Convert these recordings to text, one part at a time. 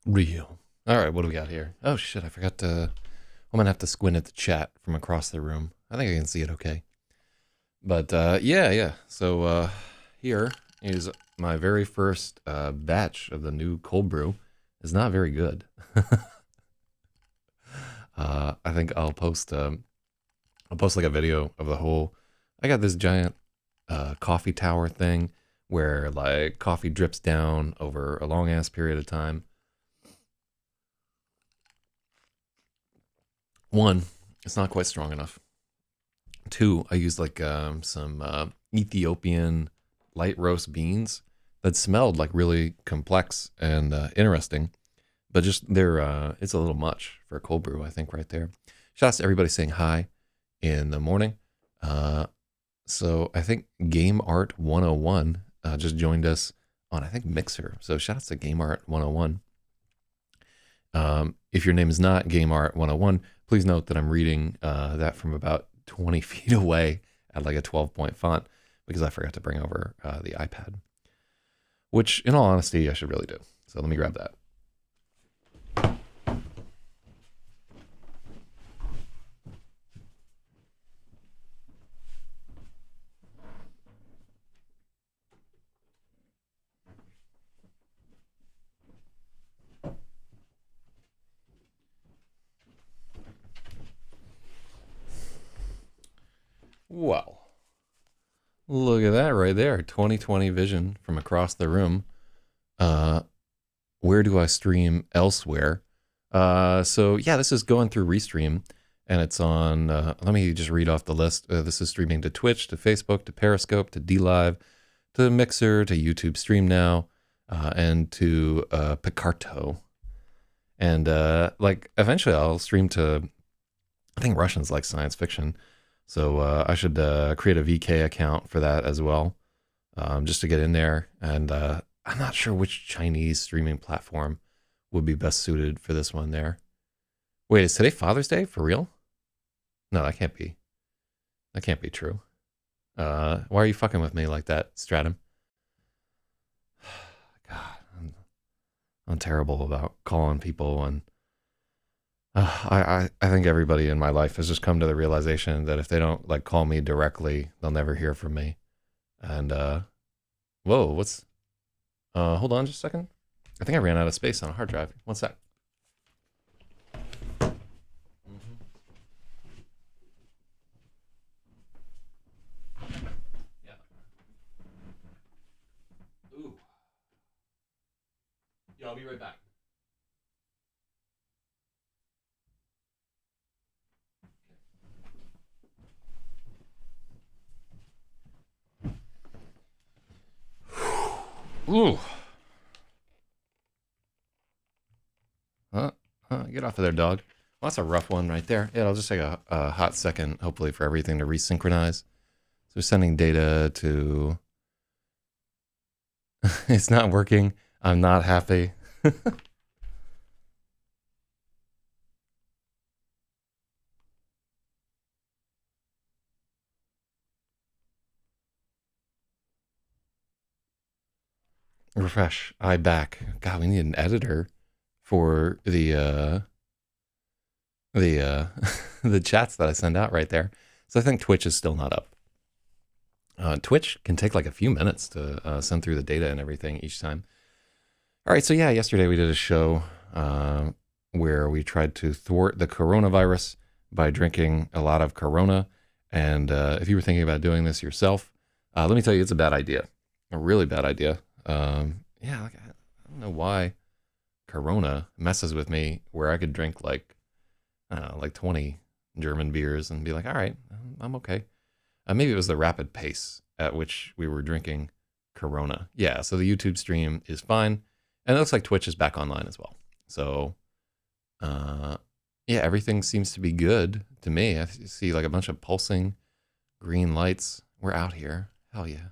Real. All right, what do we got here? Oh shit, I forgot to. I'm gonna have to squint at the chat from across the room. I think I can see it okay. But yeah. So here is my very first batch of the new cold brew. It's not very good. I think I'll post like a video of the whole. I got this giant coffee tower thing where like coffee drips down over a long ass period of time. One, it's not quite strong enough. Two, I used like some Ethiopian light roast beans that smelled like really complex and interesting, but just it's a little much for a cold brew, I think, right there. Shouts to everybody saying hi in the morning. Uh, so I think Game Art 101 just joined us on, I think, Mixer. So shouts to Game Art 101. If your name is not Game Art 101, please note that I'm reading that from about 20 feet away at like a 12-point font because I forgot to bring over the iPad, which in all honesty, I should really do. So let me grab that. Well, look at that right there. 2020 vision from across the room. Where do I stream elsewhere? So yeah, this is going through Restream, and it's on. Let me just read off the list. This is streaming to Twitch, to Facebook, to Periscope, to DLive, to Mixer, to YouTube Stream Now, and to Picarto. And like eventually, I'll stream to. I think Russians like science fiction, so I should create a VK account for that as well, just to get in there. And I'm not sure which Chinese streaming platform would be best suited for this one there. Wait, is today Father's Day? For real? No, that can't be. That can't be true. Why are you fucking with me like that, Stratum? God, I'm terrible about calling people, and I think everybody in my life has just come to the realization that if they don't like call me directly, they'll never hear from me. And whoa, what's hold on just a second. I think I ran out of space on a hard drive. One sec. Yeah. Ooh. Yeah, I'll be right back. Ooh. Get off of there, dog. Well, that's a rough one right there. Yeah, it'll just take a hot second, hopefully, for everything to resynchronize. So sending data to. It's not working. I'm not happy. Refresh. I back. God, we need an editor for the the chats that I send out right there. So I think Twitch is still not up. Twitch can take like a few minutes to send through the data and everything each time. All right, so yeah, yesterday we did a show where we tried to thwart the coronavirus by drinking a lot of Corona. And if you were thinking about doing this yourself, let me tell you, it's a bad idea, a really bad idea. Yeah, like, I don't know why Corona messes with me, where I could drink like I don't know, like 20 German beers and be like, all right, I'm okay. Maybe it was the rapid pace at which we were drinking Corona. Yeah, so the YouTube stream is fine, and it looks like Twitch is back online as well. So, uh, yeah, everything seems to be good to me. I see like a bunch of pulsing green lights. We're out here. Hell yeah.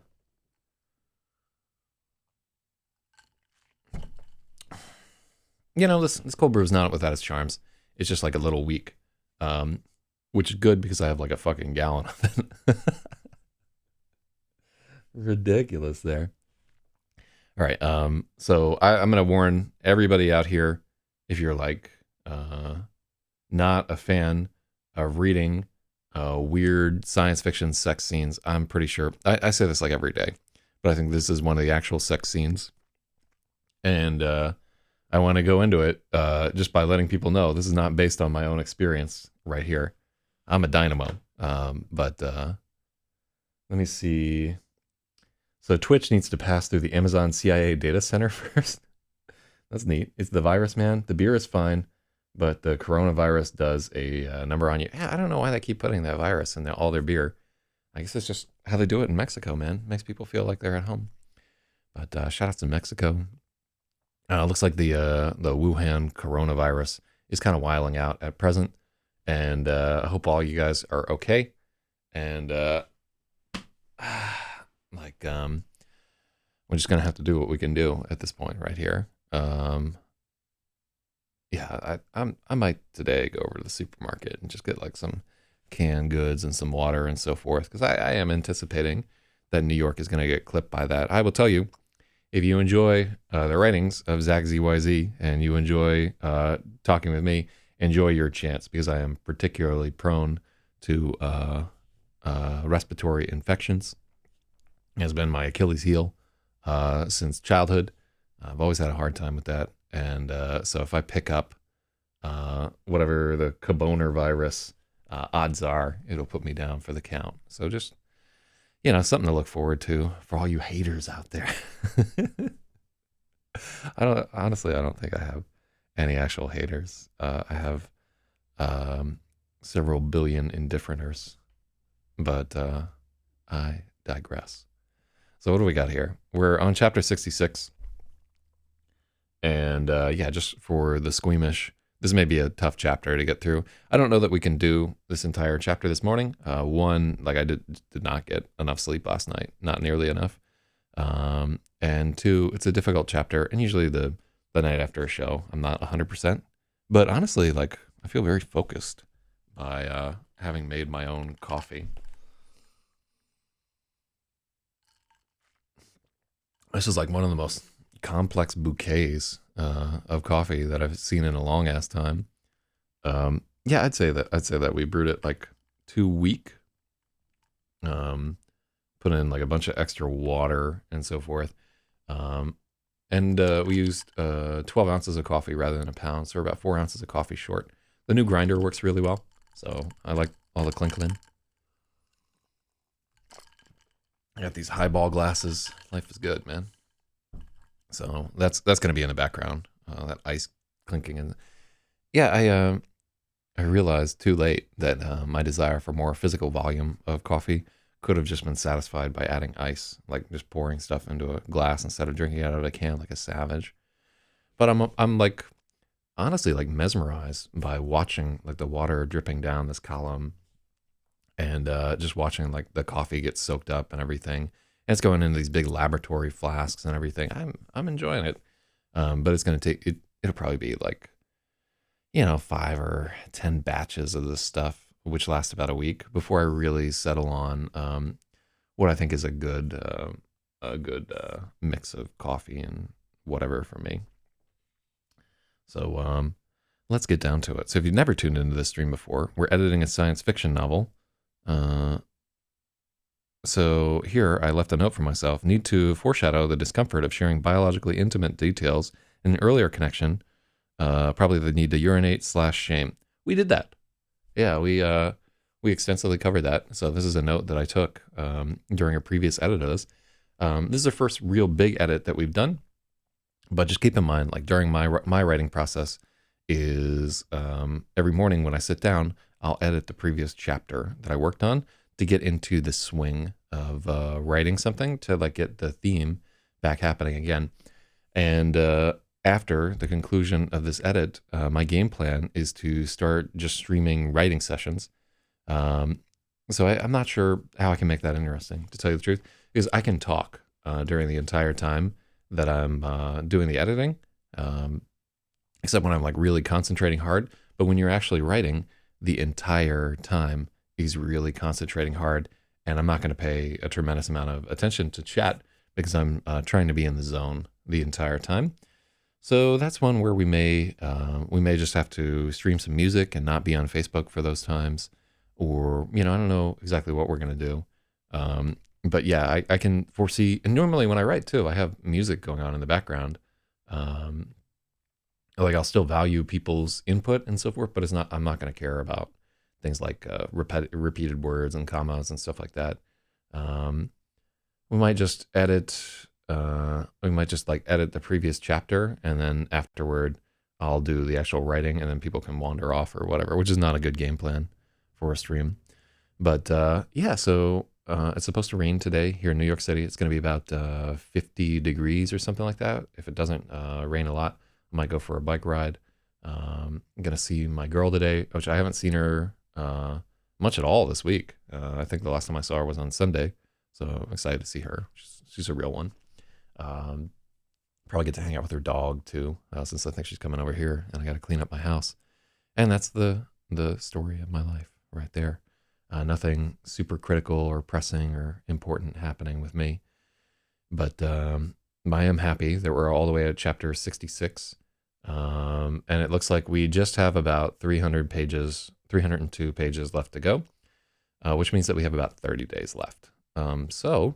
You know, this cold brew is not without its charms. It's just like a little weak, um, which is good because I have like a fucking gallon of it. Ridiculous there. All right. So I'm going to warn everybody out here if you're like not a fan of reading weird science fiction sex scenes, I'm pretty sure I say this like every day, but I think this is one of the actual sex scenes, and I want to go into it just by letting people know this is not based on my own experience right here. I'm a dynamo, but let me see. So Twitch needs to pass through the Amazon CIA data center first. That's neat. It's the virus, man. The beer is fine, but the coronavirus does a number on you. Yeah, I don't know why they keep putting that virus in all their beer. I guess it's just how they do it in Mexico, man. Makes people feel like they're at home. But shout out to Mexico. Looks like the Wuhan coronavirus is kind of wiling out at present, and I hope all you guys are okay. And we're just gonna have to do what we can do at this point right here. Yeah, I might today go over to the supermarket and just get like some canned goods and some water and so forth, because I am anticipating that New York is going to get clipped by that. I will tell you, if you enjoy the writings of Zach ZYZ and you enjoy talking with me, enjoy your chance, because I am particularly prone to respiratory infections. It has been my Achilles heel since childhood. I've always had a hard time with that. And so if I pick up whatever the Caboner virus, odds are it'll put me down for the count. So just, something to look forward to for all you haters out there. I don't think I have any actual haters. I have several billion indifferenters, but I digress. So what do we got here? We're on chapter 66. And just for the squeamish, this may be a tough chapter to get through. I don't know that we can do this entire chapter this morning. One, like I did not get enough sleep last night, not nearly enough. And two, it's a difficult chapter. And usually the night after a show, I'm not 100%. But honestly, like I feel very focused by having made my own coffee. This is like one of the most complex bouquets of coffee that I've seen in a long ass time. I'd say that we brewed it like 2 week. Put in like a bunch of extra water and so forth. And we used 12 ounces of coffee rather than a pound, so we're about 4 ounces of coffee short. The new grinder works really well, so I like all the clinkling. I got these highball glasses. Life is good, man. So that's going to be in the background. That ice clinking, and I realized too late that my desire for more physical volume of coffee could have just been satisfied by adding ice, like just pouring stuff into a glass instead of drinking it out of a can like a savage. But I'm like honestly like mesmerized by watching like the water dripping down this column, and just watching like the coffee get soaked up and everything. And it's going into these big laboratory flasks and everything. I'm enjoying it, but it's going to take it. It'll probably be like 5 or 10 batches of this stuff, which lasts about a week before I really settle on what I think is a good mix of coffee and whatever for me. So let's get down to it. So if you've never tuned into this stream before, we're editing a science fiction novel. So here I left a note for myself. Need to foreshadow the discomfort of sharing biologically intimate details in an earlier connection. Probably the need to urinate / shame. We did that. Yeah, we extensively covered that. So this is a note that I took during a previous edit of this. This is the first real big edit that we've done. But just keep in mind, like during my writing process is every morning when I sit down, I'll edit the previous chapter that I worked on to get into the swing of writing something, to like get the theme back happening again. And after the conclusion of this edit, my game plan is to start just streaming writing sessions. So I'm not sure how I can make that interesting, to tell you the truth, because I can talk during the entire time that I'm doing the editing, except when I'm like really concentrating hard. But when you're actually writing, the entire time he's really concentrating hard, and I'm not going to pay a tremendous amount of attention to chat because I'm trying to be in the zone the entire time. So that's one where we may just have to stream some music and not be on Facebook for those times, or I don't know exactly what we're gonna do. But yeah, I can foresee. And normally when I write too, I have music going on in the background. Um, like I'll still value people's input and so forth, but it's not. I'm not going to care about things like repeated words and commas and stuff like that. Um, we might just edit. We might just like edit the previous chapter, and then afterward, I'll do the actual writing, and then people can wander off or whatever, which is not a good game plan for a stream. But yeah, so it's supposed to rain today here in New York City. It's going to be about 50 degrees or something like that. If it doesn't rain a lot, I might go for a bike ride. I'm going to see my girl today, which I haven't seen her much at all this week. I think the last time I saw her was on Sunday. So I'm excited to see her. She's a real one. Probably get to hang out with her dog too, since I think she's coming over here, and I got to clean up my house. And that's the story of my life right there. Nothing super critical or pressing or important happening with me. But I am happy that we're all the way at chapter 66. And it looks like we just have about 302 pages left to go, which means that we have about 30 days left. So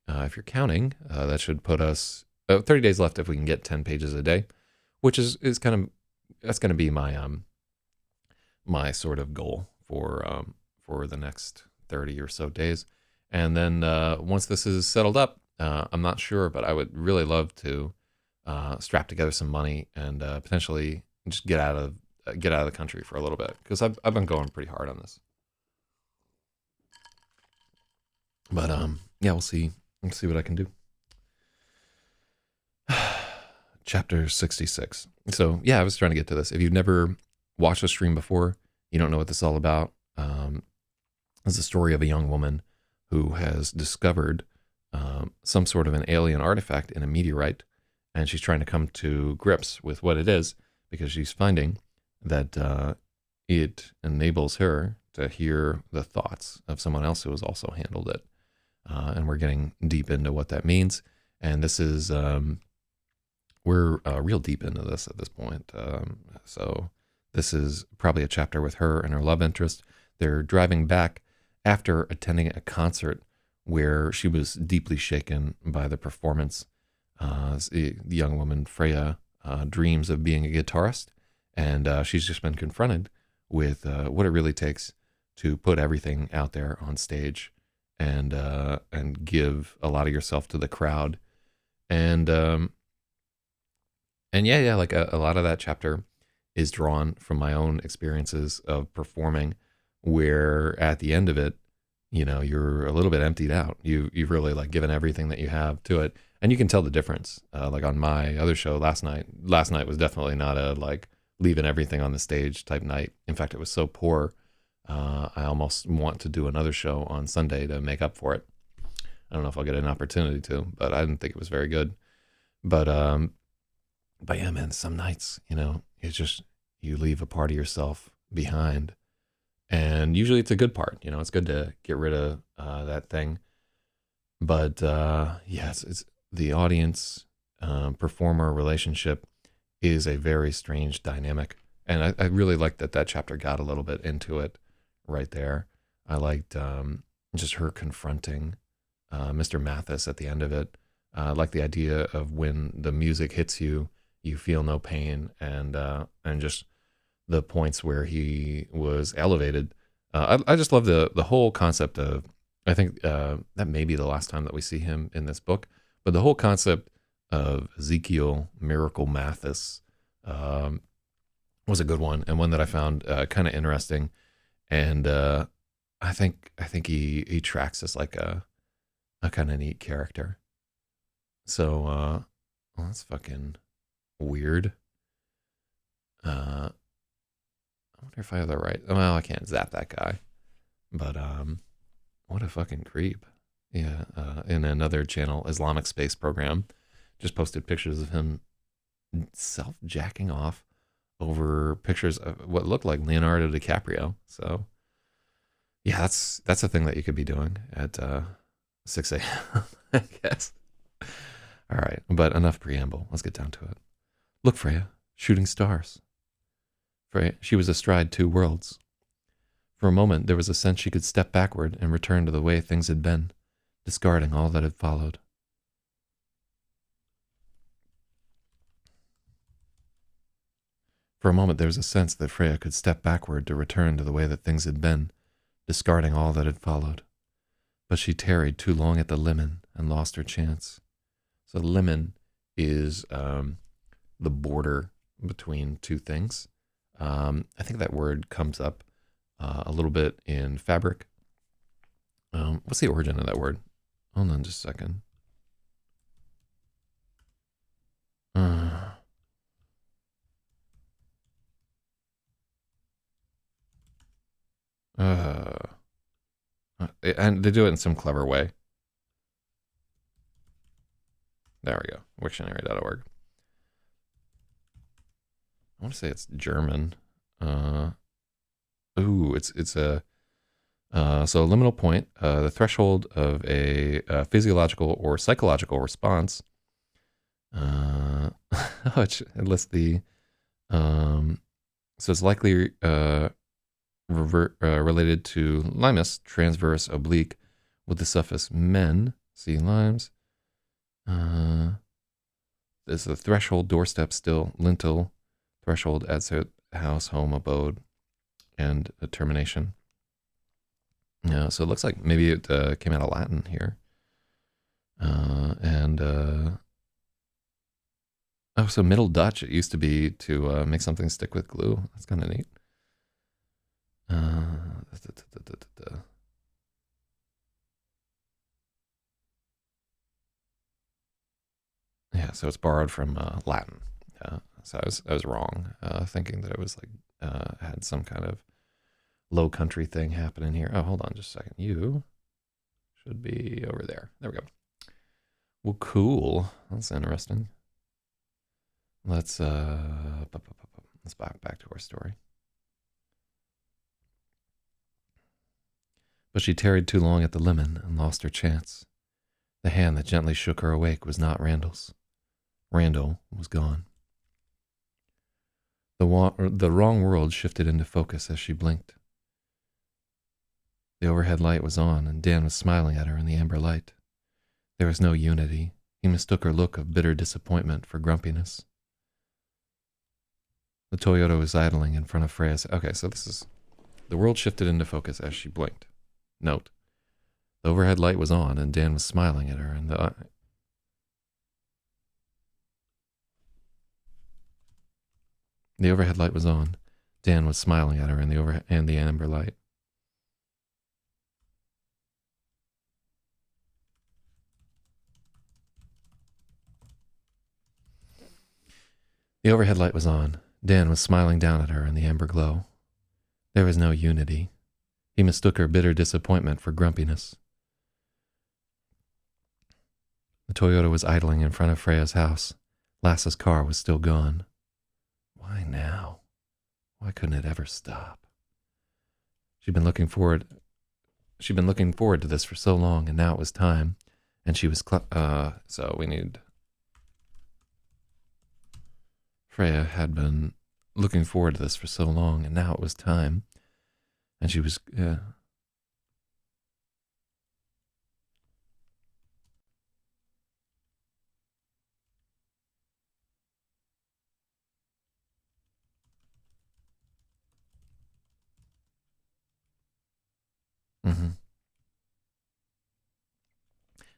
if you're counting, that should put us 30 days left if we can get 10 pages a day, which is kind of, that's going to be my my sort of goal for the next 30 or so days. And then once this is settled up, I'm not sure, but I would really love to strap together some money and potentially just get out of the country for a little bit, because I've been going pretty hard on this. But yeah, we'll see. Let's see what I can do. Chapter 66. So yeah, I was trying to get to this. If you've never watched a stream before, you don't know what this is all about. It's the story of a young woman who has discovered some sort of an alien artifact in a meteorite, and she's trying to come to grips with what it is, because she's finding that it enables her to hear the thoughts of someone else who has also handled it. And we're getting deep into what that means. And this is, we're real deep into this at this point. So this is probably a chapter with her and her love interest. They're driving back after attending a concert where she was deeply shaken by the performance. The young woman, Freya, dreams of being a guitarist, and she's just been confronted with what it really takes to put everything out there on stage and give a lot of yourself to the crowd. And yeah, like a lot of that chapter is drawn from my own experiences of performing, where at the end of it, you're a little bit emptied out. You've really like given everything that you have to it, and you can tell the difference. Like on my other show last night was definitely not a like leaving everything on the stage type night. In fact, it was so poor, I almost want to do another show on Sunday to make up for it. I don't know if I'll get an opportunity to, but I didn't think it was very good. But yeah, man, some nights, it's just, you leave a part of yourself behind, and usually it's a good part. It's good to get rid of that thing. But yeah, it's the audience performer relationship is a very strange dynamic, and I really liked that chapter got a little bit into it right there. I liked just her confronting Mr. Mathis at the end of it. I like the idea of when the music hits you, you feel no pain, and just the points where he was elevated. I just love the whole concept of, I think that may be the last time that we see him in this book, but the whole concept of Ezekiel Miracle Mathis was a good one, and one that I found kind of interesting. And I think he tracks as like a kind of neat character. So well, that's fucking weird. I wonder if I have the right. Well, I can't zap that guy, but what a fucking creep. Yeah. In another channel, Islamic Space Program, just posted pictures of him self jacking off over pictures of what looked like Leonardo DiCaprio. So yeah, that's a thing that you could be doing at 6 a.m. I guess. All right, but enough preamble. Let's get down to it. Look, Freya, shooting stars. Freya, she was astride two worlds. For a moment, there was a sense she could step backward and return to the way things had been, discarding all that had followed. For a moment, there was a sense that Freya could step backward to return to the way that things had been, discarding all that had followed. But she tarried too long at the limon and lost her chance. So the limon is the border between two things. I think that word comes up a little bit in fabric. What's the origin of that word? Hold on just a second. And they do it in some clever way. There we go. Wiktionary.org. I want to say it's German. It's a so a liminal point, the threshold of a physiological or psychological response. It lists the so it's likely related to limus, transverse, oblique, with the suffix men. See limes. There's the threshold, doorstep, still, lintel, threshold, adset, house, home, abode, and a termination. Yeah, so it looks like maybe it came out of Latin here. So Middle Dutch, it used to be to make something stick with glue. That's kind of neat. Yeah, so it's borrowed from Latin. So I was wrong, thinking that it was like had some kind of Low Country thing happening here. Oh, hold on just a second. You should be over there. There we go. Well, cool. That's interesting. Let's back to our story. But she tarried too long at the limon and lost her chance. The hand that gently shook her awake was not Randall's. Randall was gone. The wrong world shifted into focus as she blinked. The overhead light was on, and Dan was smiling at her in the amber light. There was no unity. He mistook her look of bitter disappointment for grumpiness. The Toyota was idling in front of Freya's. Okay, so this is... The world shifted into focus as she blinked. Note. The overhead light was on, and Dan was smiling at her, and the... The overhead light was on. Dan was smiling at her in the amber light. The overhead light was on. Dan was smiling down at her in the amber glow. There was no unity. He mistook her bitter disappointment for grumpiness. The Toyota was idling in front of Freya's house. Lass's car was still gone. Why now? Why couldn't it ever stop? She'd been looking forward to this for so long, and now it was time. And she was so we need... Freya had been looking forward to this for so long, and now it was time. And she was...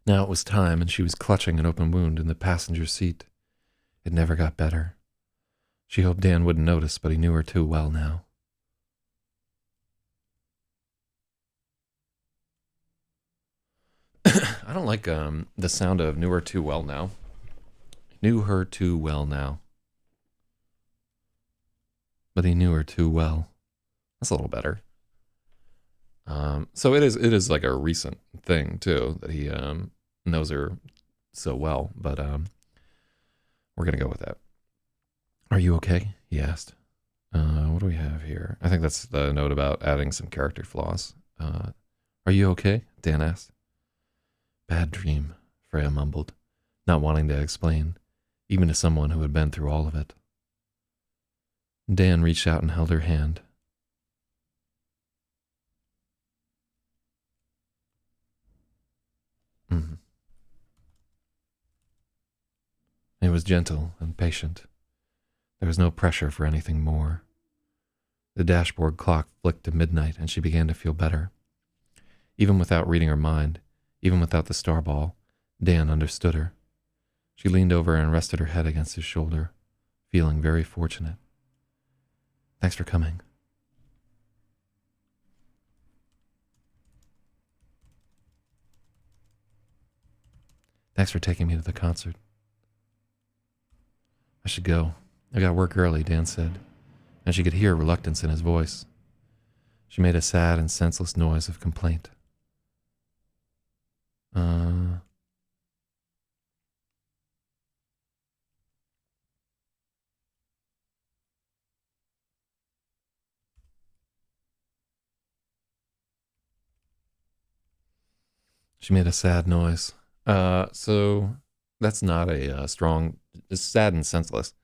Now it was time, and she was clutching an open wound in the passenger seat. It never got better. She hoped Dan wouldn't notice, but he knew her too well now. I don't like the sound of knew her too well now. Knew her too well now. But he knew her too well. That's a little better. So it is like a recent thing too, that he knows her so well, but we're gonna go with that. Are you okay? He asked. What do we have here? I think that's the note about adding some character flaws. Are you okay? Dan asked. Bad dream, Freya mumbled, not wanting to explain. even to someone who had been through all of it. Dan reached out and held her hand. It was gentle and patient. There was no pressure for anything more. The dashboard clock flicked to midnight, and she began to feel better. Even without reading her mind, even without the star ball, Dan understood her. She leaned over and rested her head against his shoulder, feeling very fortunate. Thanks for coming. Thanks for taking me to the concert. I should go. I got work early, Dan said, and she could hear reluctance in his voice. She made a sad and senseless noise of complaint. She made a sad noise. So that's not a strong, it's sad and senseless.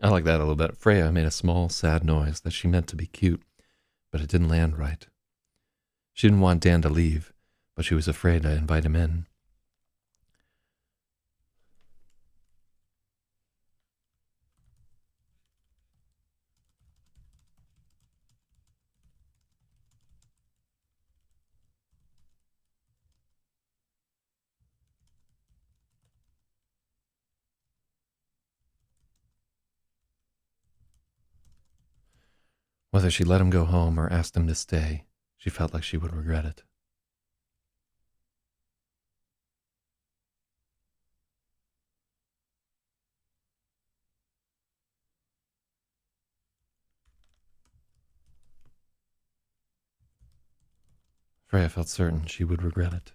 I like that a little bit. Freya made a small, sad noise that she meant to be cute, but it didn't land right. She didn't want Dan to leave, but she was afraid to invite him in. Whether she let him go home or asked him to stay, she felt like she would regret it. Freya felt certain she would regret it.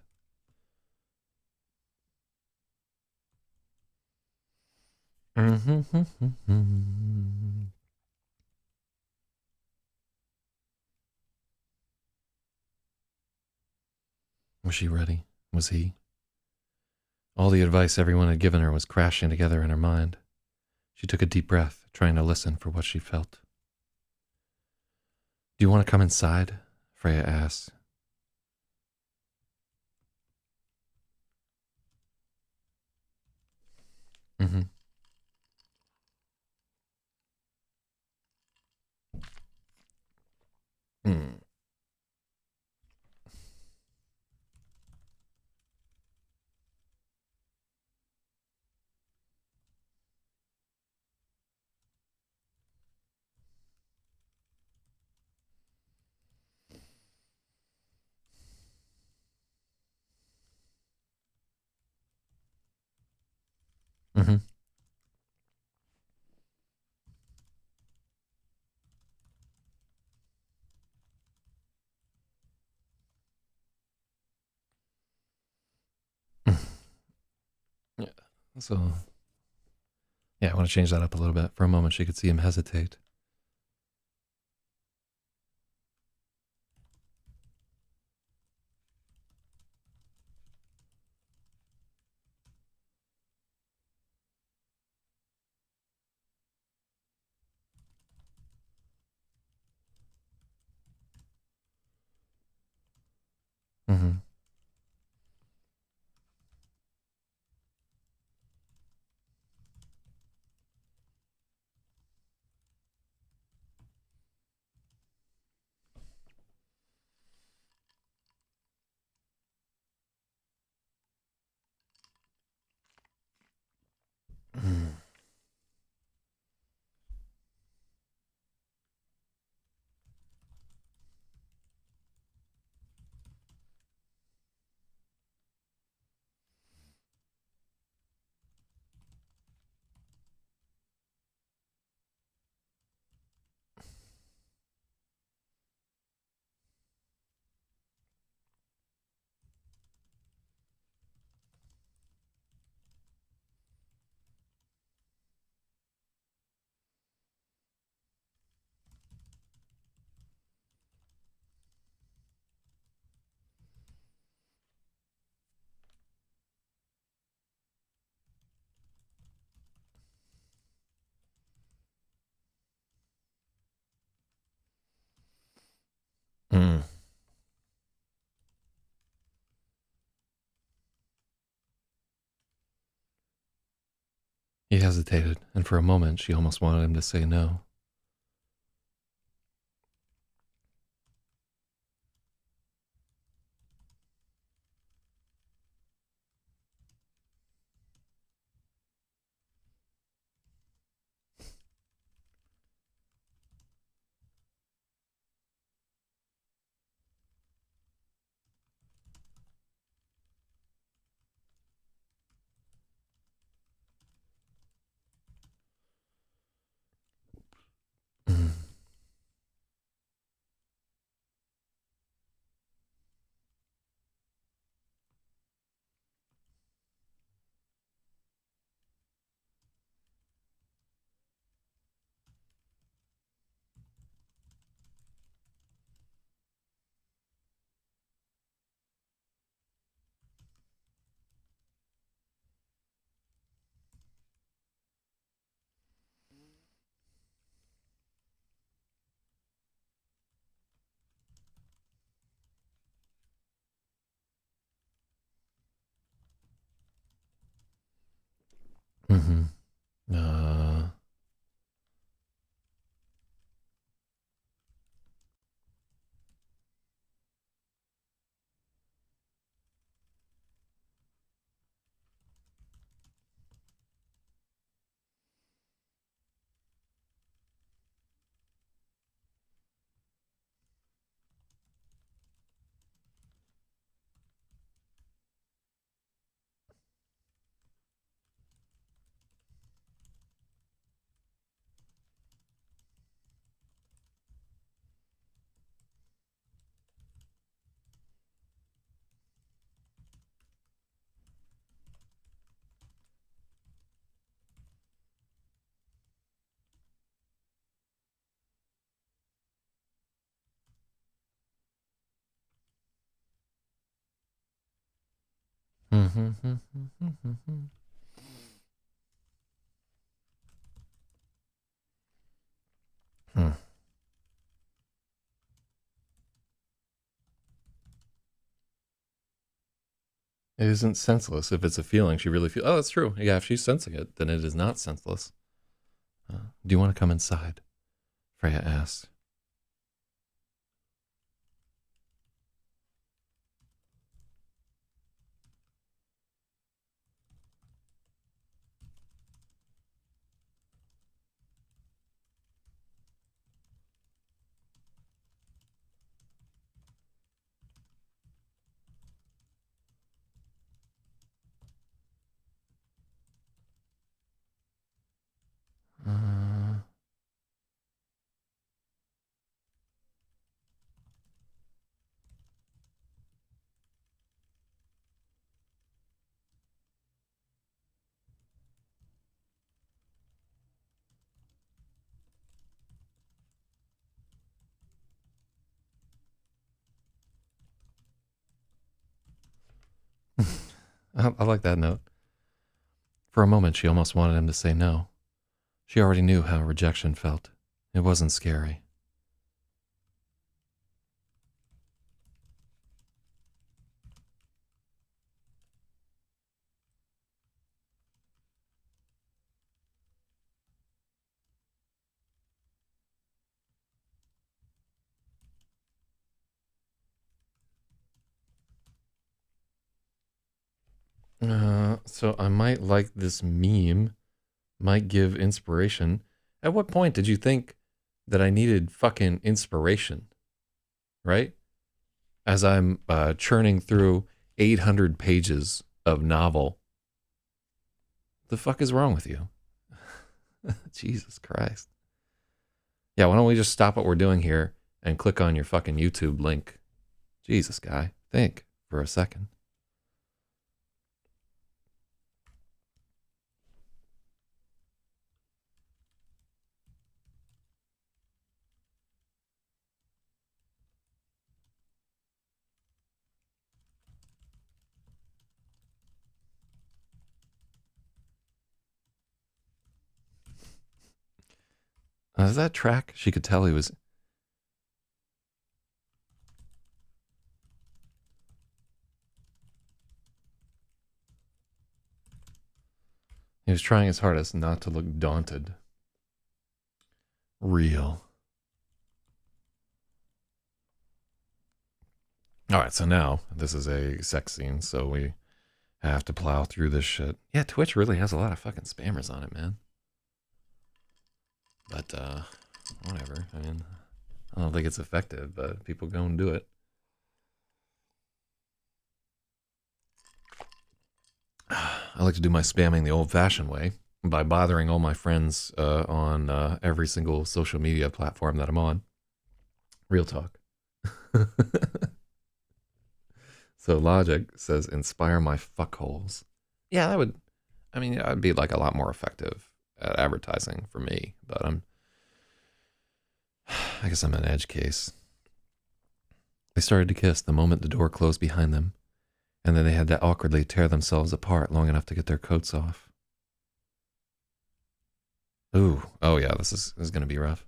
Was she ready? Was he? All the advice everyone had given her was crashing together in her mind. She took a deep breath, trying to listen for what she felt. Do you want to come inside? Freya asked. Mm-hmm. Mm. Mm-hmm. Yeah. So, yeah, I want to change that up a little bit. For a moment, she could see him hesitate. Mm-hmm. Mm. He hesitated, and for a moment she almost wanted him to say no. Mm. Mm-hmm. Uh, mm-hmm, mm-hmm, mm-hmm. Hmm. It isn't senseless if it's a feeling she really feels. Oh, that's true. Yeah, if she's sensing it, then it is not senseless. Do you want to come inside? Freya asked. Uh, I like that note. For a moment, she almost wanted him to say no. She already knew how rejection felt. It wasn't scary. So I might like this meme, might give inspiration. At what point did you think that I needed fucking inspiration, right? As I'm churning through 800 pages of novel. The fuck is wrong with you? Jesus Christ. Yeah, why don't we just stop what we're doing here and click on your fucking YouTube link? Jesus, guy. Think for a second. Is that track? She could tell he was. He was trying his hardest not to look daunted. Real. All right, so now this is a sex scene, so we have to plow through this shit. Yeah, Twitch really has a lot of fucking spammers on it, man. But whatever. I mean, I don't think it's effective, but people go and do it. I like to do my spamming the old-fashioned way by bothering all my friends on every single social media platform that I'm on. Real talk. So Logic says, "Inspire my fuckholes." Yeah, that would. I mean, I'd be like a lot more effective at advertising for me, but I guess I'm an edge case. They started to kiss the moment the door closed behind them, and then they had to awkwardly tear themselves apart long enough to get their coats off. Ooh, oh yeah, this is gonna be rough.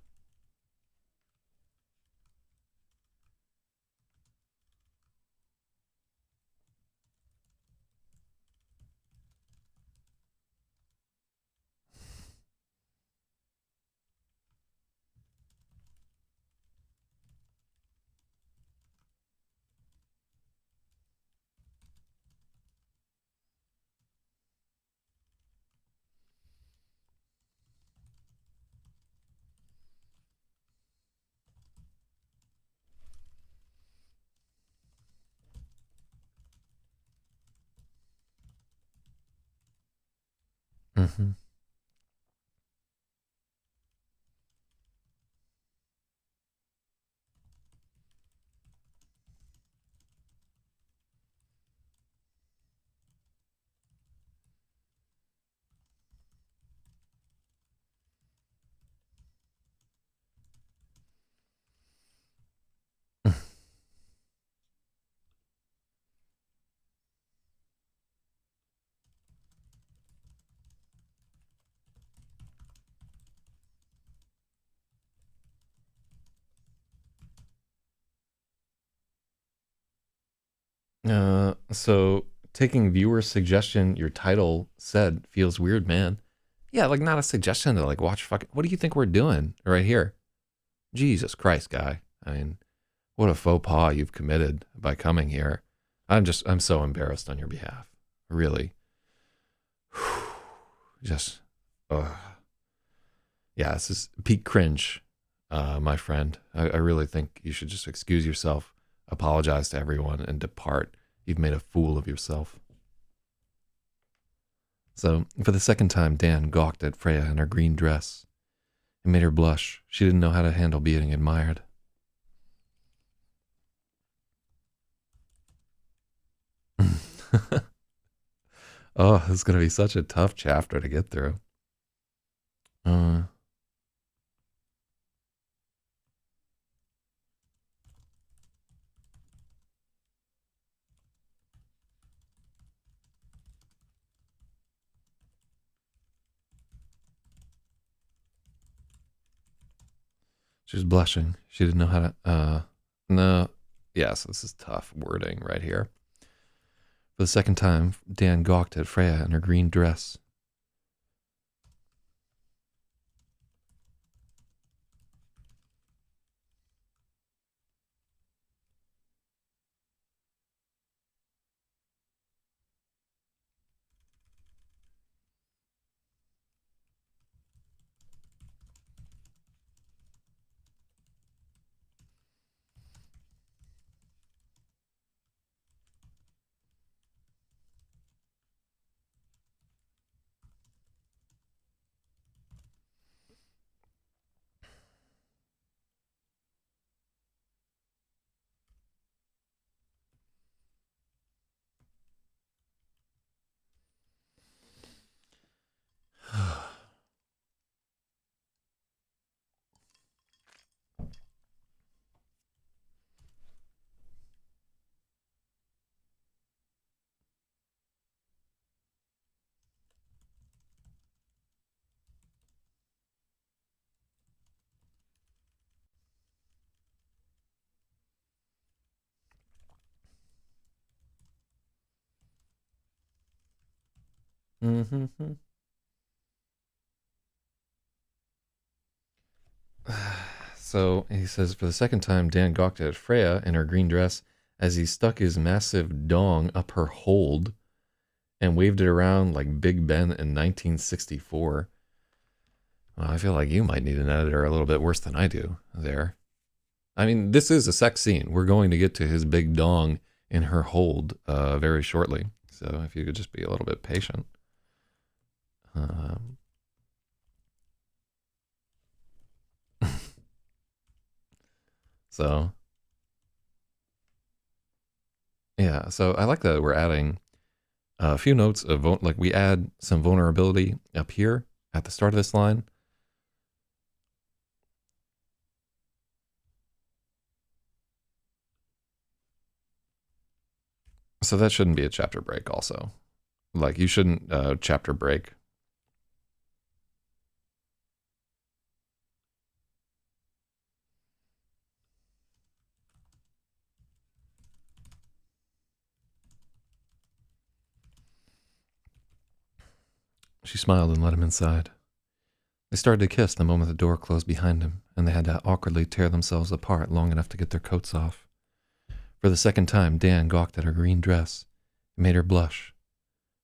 Mm-hmm. So taking viewer suggestion, your title said feels weird, man. Yeah, like not a suggestion to like watch fucking. What do you think we're doing right here? Jesus Christ, guy. I mean, what a faux pas you've committed by coming here. I'm so embarrassed on your behalf. Really. Just, yeah, this is peak cringe, my friend. I really think you should just excuse yourself, apologize to everyone, and depart. You've made a fool of yourself. So, for the second time, Dan gawked at Freya in her green dress. It made her blush. She didn't know how to handle being admired. Oh, this is going to be such a tough chapter to get through. Uh, she was blushing. She didn't know how to. No. Yes, this is tough wording right here. For the second time, Dan gawked at Freya in her green dress. Mm-hmm. So he says, for the second time, Dan gawked at Freya in her green dress as he stuck his massive dong up her hold and waved it around like Big Ben in 1964. Well, I feel like you might need an editor a little bit worse than I do there. I mean, this is a sex scene. We're going to get to his big dong in her hold very shortly. So if you could just be a little bit patient. So, yeah. So I like that we're adding a few notes of, like, we add some vulnerability up here at the start of this line. So that shouldn't be a chapter break also. Like, you shouldn't chapter break. She smiled and let him inside. They started to kiss the moment the door closed behind him, and they had to awkwardly tear themselves apart long enough to get their coats off. For the second time, Dan gawked at her green dress. It made her blush.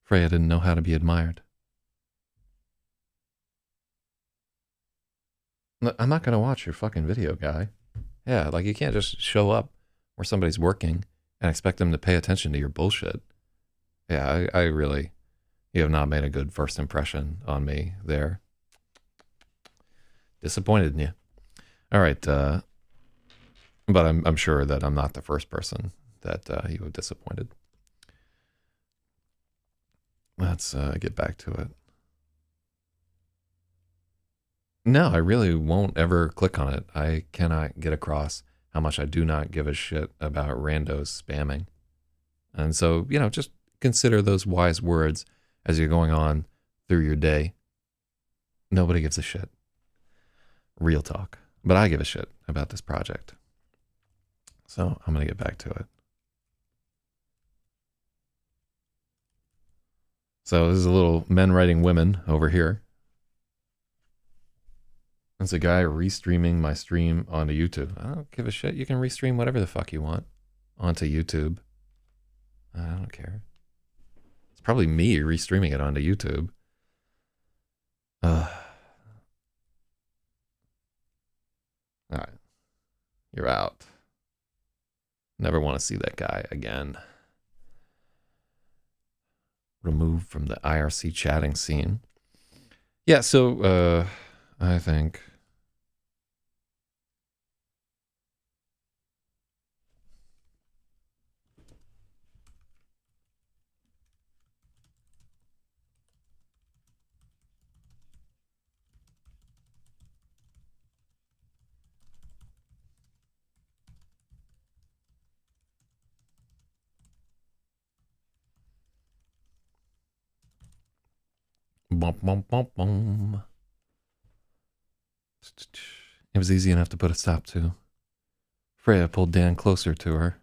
Freya didn't know how to be admired. I'm not going to watch your fucking video, guy. Yeah, like, you can't just show up where somebody's working and expect them to pay attention to your bullshit. Yeah, I really, you have not made a good first impression on me there. Disappointed in you. All right, but I'm sure that I'm not the first person that you have disappointed. Let's get back to it. No, I really won't ever click on it. I cannot get across how much I do not give a shit about randos spamming. And so, just consider those wise words as you're going on through your day. Nobody gives a shit. Real talk. But I give a shit about this project. So I'm going to get back to it. So this is a little men writing women over here. It's a guy restreaming my stream onto YouTube. I don't give a shit. You can restream whatever the fuck you want onto YouTube. I don't care. It's probably me restreaming it onto YouTube. All right. You're out. Never want to see that guy again. Removed from the IRC chatting scene. Yeah, so I think bum, bum, bum, bum. It was easy enough to put a stop to. Freya pulled Dan closer to her.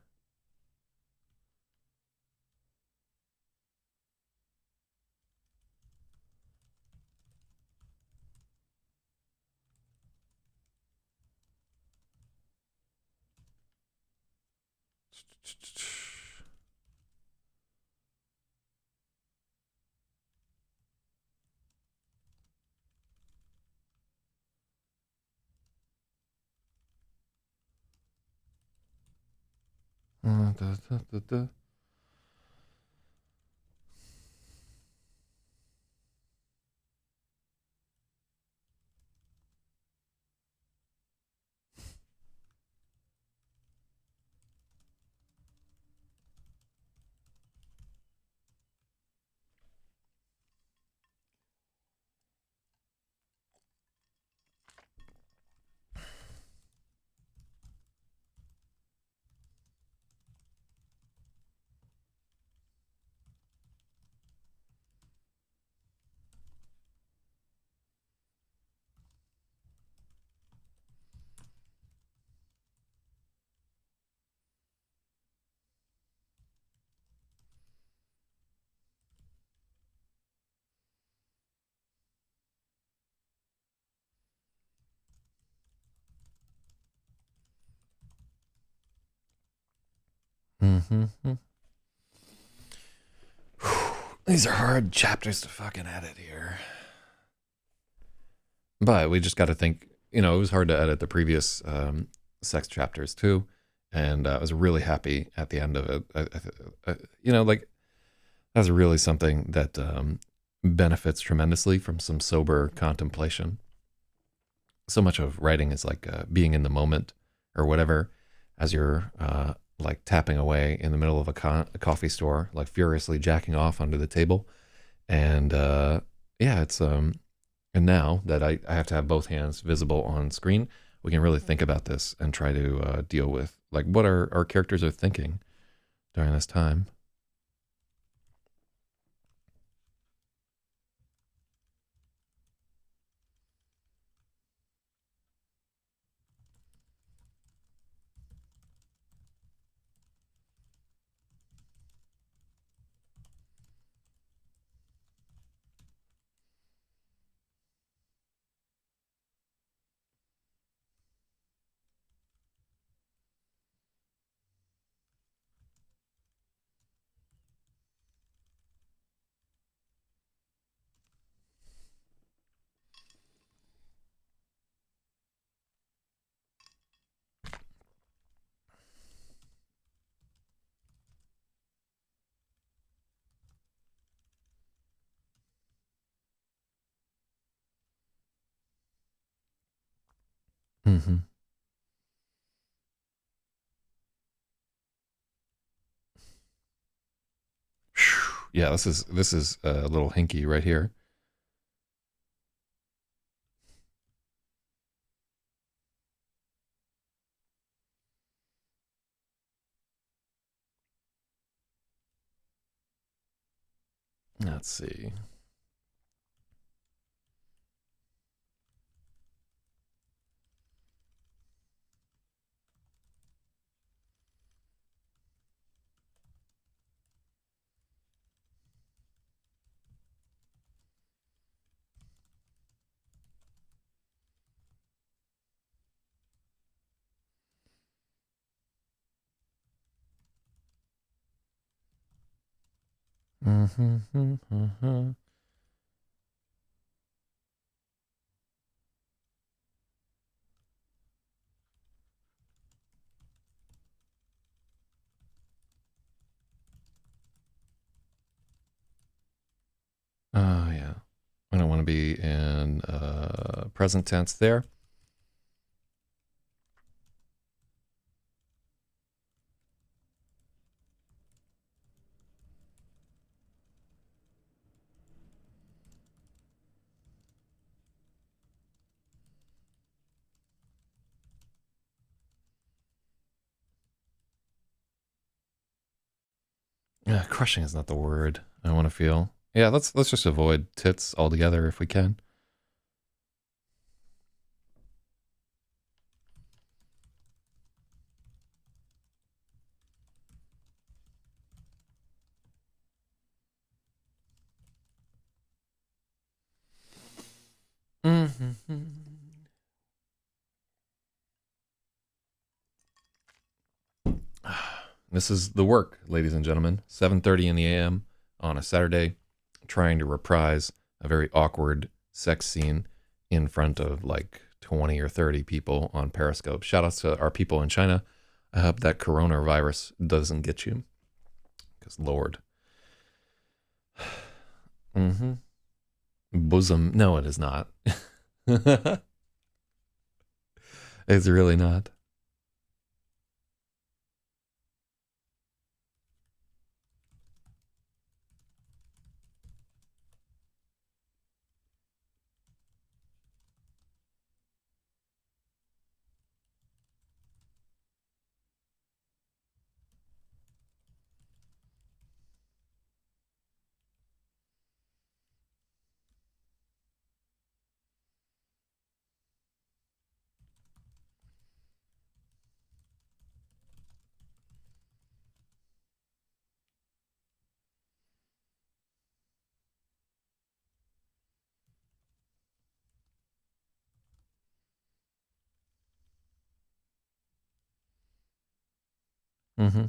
Mm-hmm. These are hard chapters to fucking edit here. But we just got to think, it was hard to edit the previous sex chapters too. And I was really happy at the end of it. Like, that's really something that benefits tremendously from some sober contemplation. So much of writing is like being in the moment or whatever, as you're like tapping away in the middle of a coffee store, like furiously jacking off under the table. And yeah, it's and now that I have to have both hands visible on screen, we can really think about this and try to deal with like what our characters are thinking during this time. Mm-hmm. Yeah, this is a little hinky right here. Let's see. Mm-hmm. Mm-hmm. Oh yeah, I don't want to be in present tense there. Yeah, crushing is not the word I want to feel. Yeah, let's just avoid tits altogether if we can. Mm-hmm. This is the work, ladies and gentlemen. 7:30 in the a.m. on a Saturday, trying to reprise a very awkward sex scene in front of like 20 or 30 people on Periscope. Shout outs to our people in China. I hope that coronavirus doesn't get you, because Lord. Mm-hmm. Bosom. No, it is not. It's really not. Mm-hmm.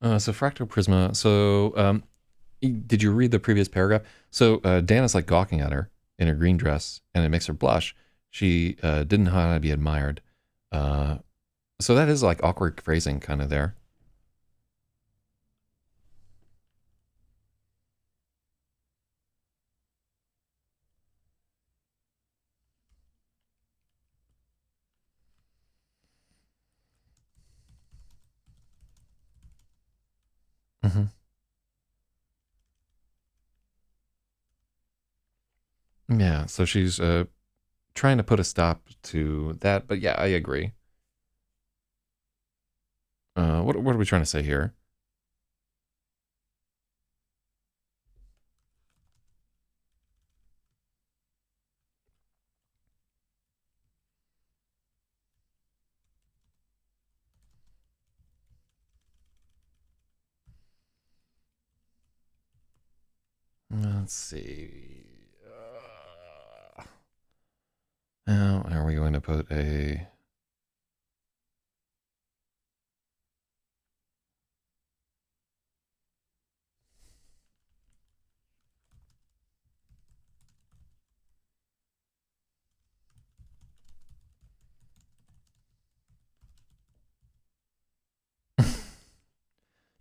So fractal prisma. So did you read the previous paragraph? So Dan is like gawking at her in her green dress, and it makes her blush. She didn't know how to be admired. So that is like awkward phrasing kind of there. Mm-hmm. Yeah, so she's trying to put a stop to that, but yeah, I agree. What are we trying to say here? Let's see. Now, are we going to put a...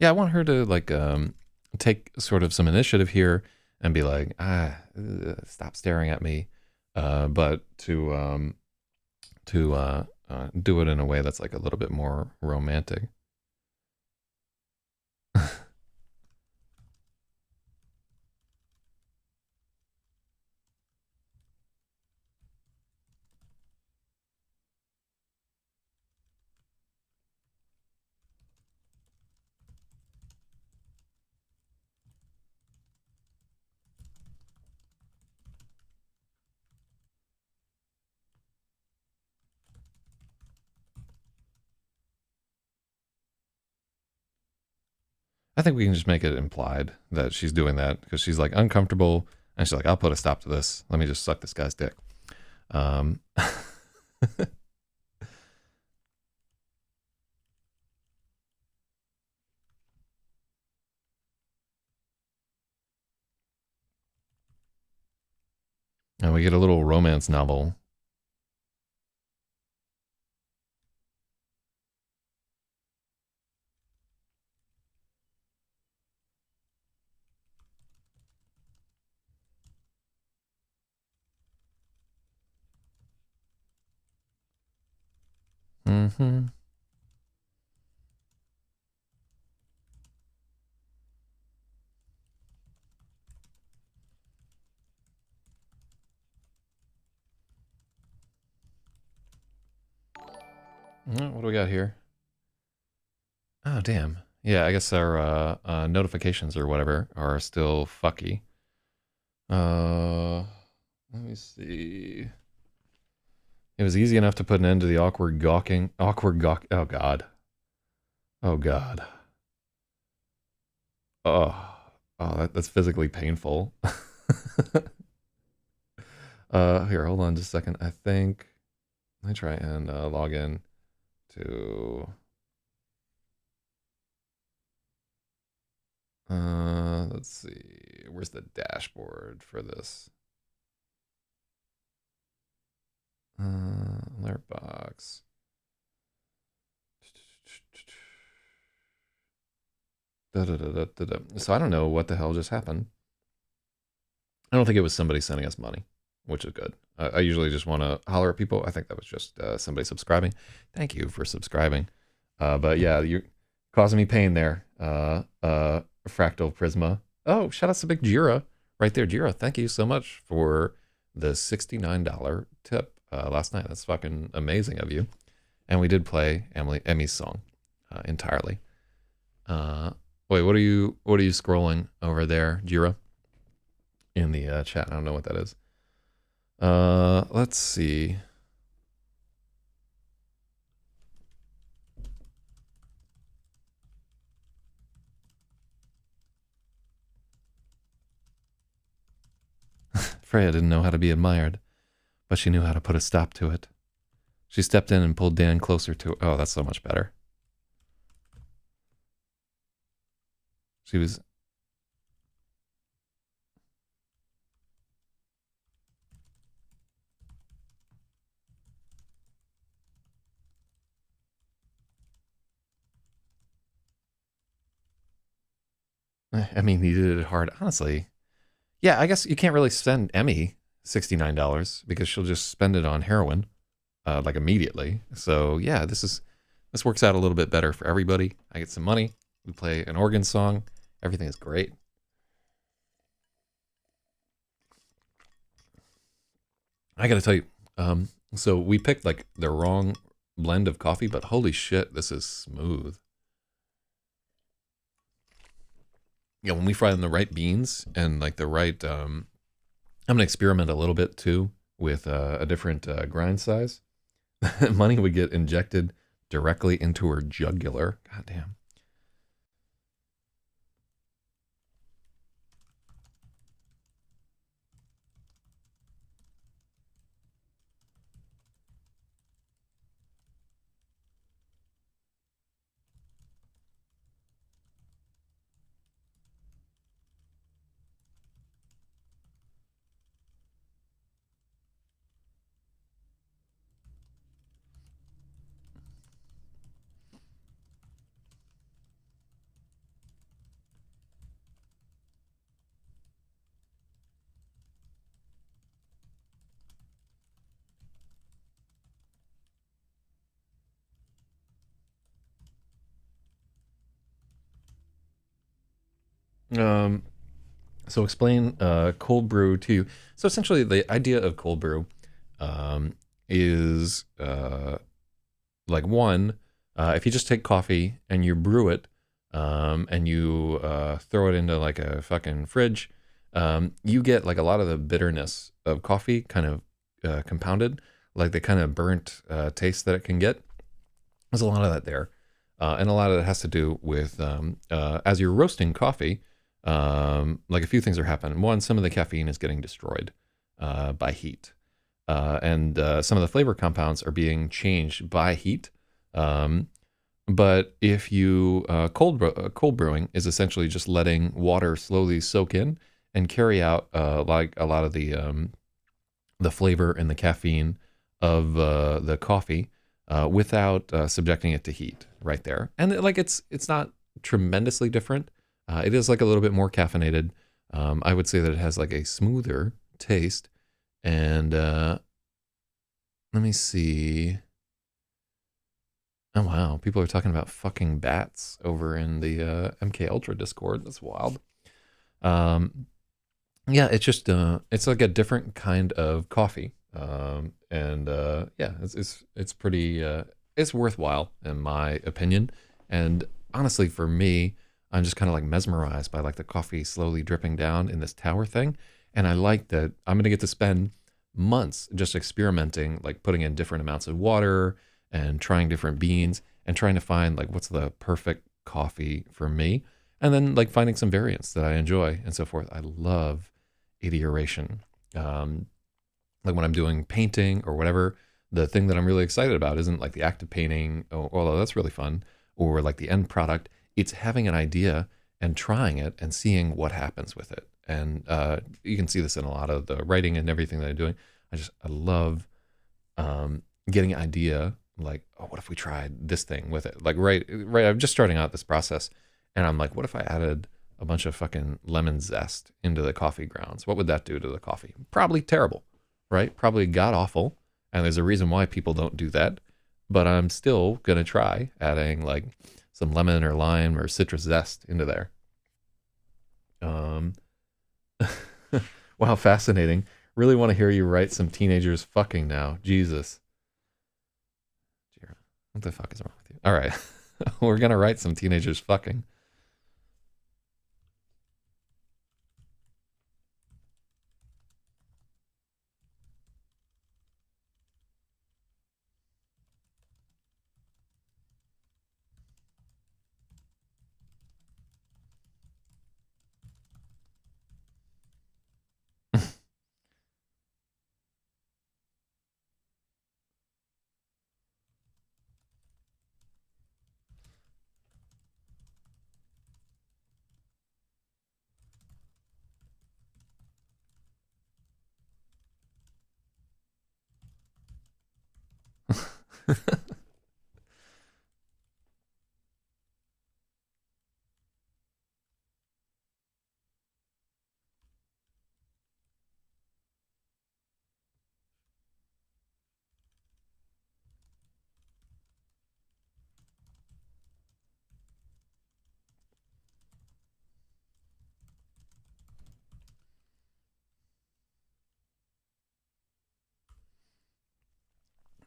Yeah, I want her to like take sort of some initiative here and be like, stop staring at me, but to do it in a way that's like a little bit more romantic. I think we can just make it implied that she's doing that because she's like uncomfortable and she's like, I'll put a stop to this. Let me just suck this guy's dick. Um, and we get a little romance novel. Mm-hmm. What do we got here? Oh, damn. Yeah, I guess our notifications or whatever are still fucky. Let me see. It was easy enough to put an end to the awkward gawking. Awkward gawk. Oh, God. Oh, God. Oh, that's physically painful. Here, hold on just a second. I think, let me try and log in to, let's see, where's the dashboard for this? Alert box. So I don't know what the hell just happened. I don't think it was somebody sending us money, which is good. I usually just want to holler at people. I think that was just somebody subscribing. Thank you for subscribing. But yeah, you're causing me pain there. Fractal Prisma. Oh, shout out to Big Jira right there. Jira, thank you so much for the $69 tip last night. That's fucking amazing of you. And we did play Emmy's song entirely. Wait, what are you scrolling over there, Jira? In the chat. I don't know what that is. Let's see. Freya didn't know how to be admired, but she knew how to put a stop to it. She stepped in and pulled Dan closer to. Oh, that's so much better. She was. I mean, he did it hard. Honestly, yeah. I guess you can't really send Emmy $69 because she'll just spend it on heroin, like immediately. So yeah, this works out a little bit better for everybody. I get some money. We play an organ song. Everything is great. I got to tell you, so we picked like the wrong blend of coffee, but holy shit, this is smooth. Yeah, when we fry in the right beans and like the right, I'm gonna experiment a little bit too with a different grind size. Money would get injected directly into her jugular. God damn. Um, so explain cold brew to you. So essentially, the idea of cold brew is like one, if you just take coffee and you brew it, and you throw it into like a fucking fridge, you get like a lot of the bitterness of coffee kind of compounded, like the kind of burnt taste that it can get. There's a lot of that there. And a lot of it has to do with as you're roasting coffee, like a few things are happening. One, some of the caffeine is getting destroyed by heat. And some of the flavor compounds are being changed by heat. Um, but if you cold brewing is essentially just letting water slowly soak in and carry out like a lot of the flavor and the caffeine of the coffee without subjecting it to heat right there. And like it's not tremendously different. It is like a little bit more caffeinated. I would say that it has like a smoother taste. And let me see. Oh wow, people are talking about fucking bats over in the MK Ultra Discord. That's wild. Um, yeah, it's just it's like a different kind of coffee, and yeah, it's pretty it's worthwhile in my opinion. And honestly, for me, I'm just kind of like mesmerized by like the coffee slowly dripping down in this tower thing, and I like that I'm gonna get to spend months just experimenting, like putting in different amounts of water and trying different beans and trying to find like what's the perfect coffee for me, and then like finding some variants that I enjoy and so forth. I love ideation. Um, like when I'm doing painting or whatever, the thing that I'm really excited about isn't like the act of painting, although that's really fun, or like the end product. It's having an idea and trying it and seeing what happens with it. And you can see this in a lot of the writing and everything that I'm doing. I love getting an idea like, oh, what if we tried this thing with it? Like right. I'm just starting out this process, and I'm like, what if I added a bunch of fucking lemon zest into the coffee grounds? What would that do to the coffee? Probably terrible, right? Probably god awful. And there's a reason why people don't do that. But I'm still gonna try adding like some lemon or lime or citrus zest into there. Um, wow, fascinating. Really want to hear you write some teenagers fucking now. Jesus. What the fuck is wrong with you? All right. We're going to write some teenagers fucking.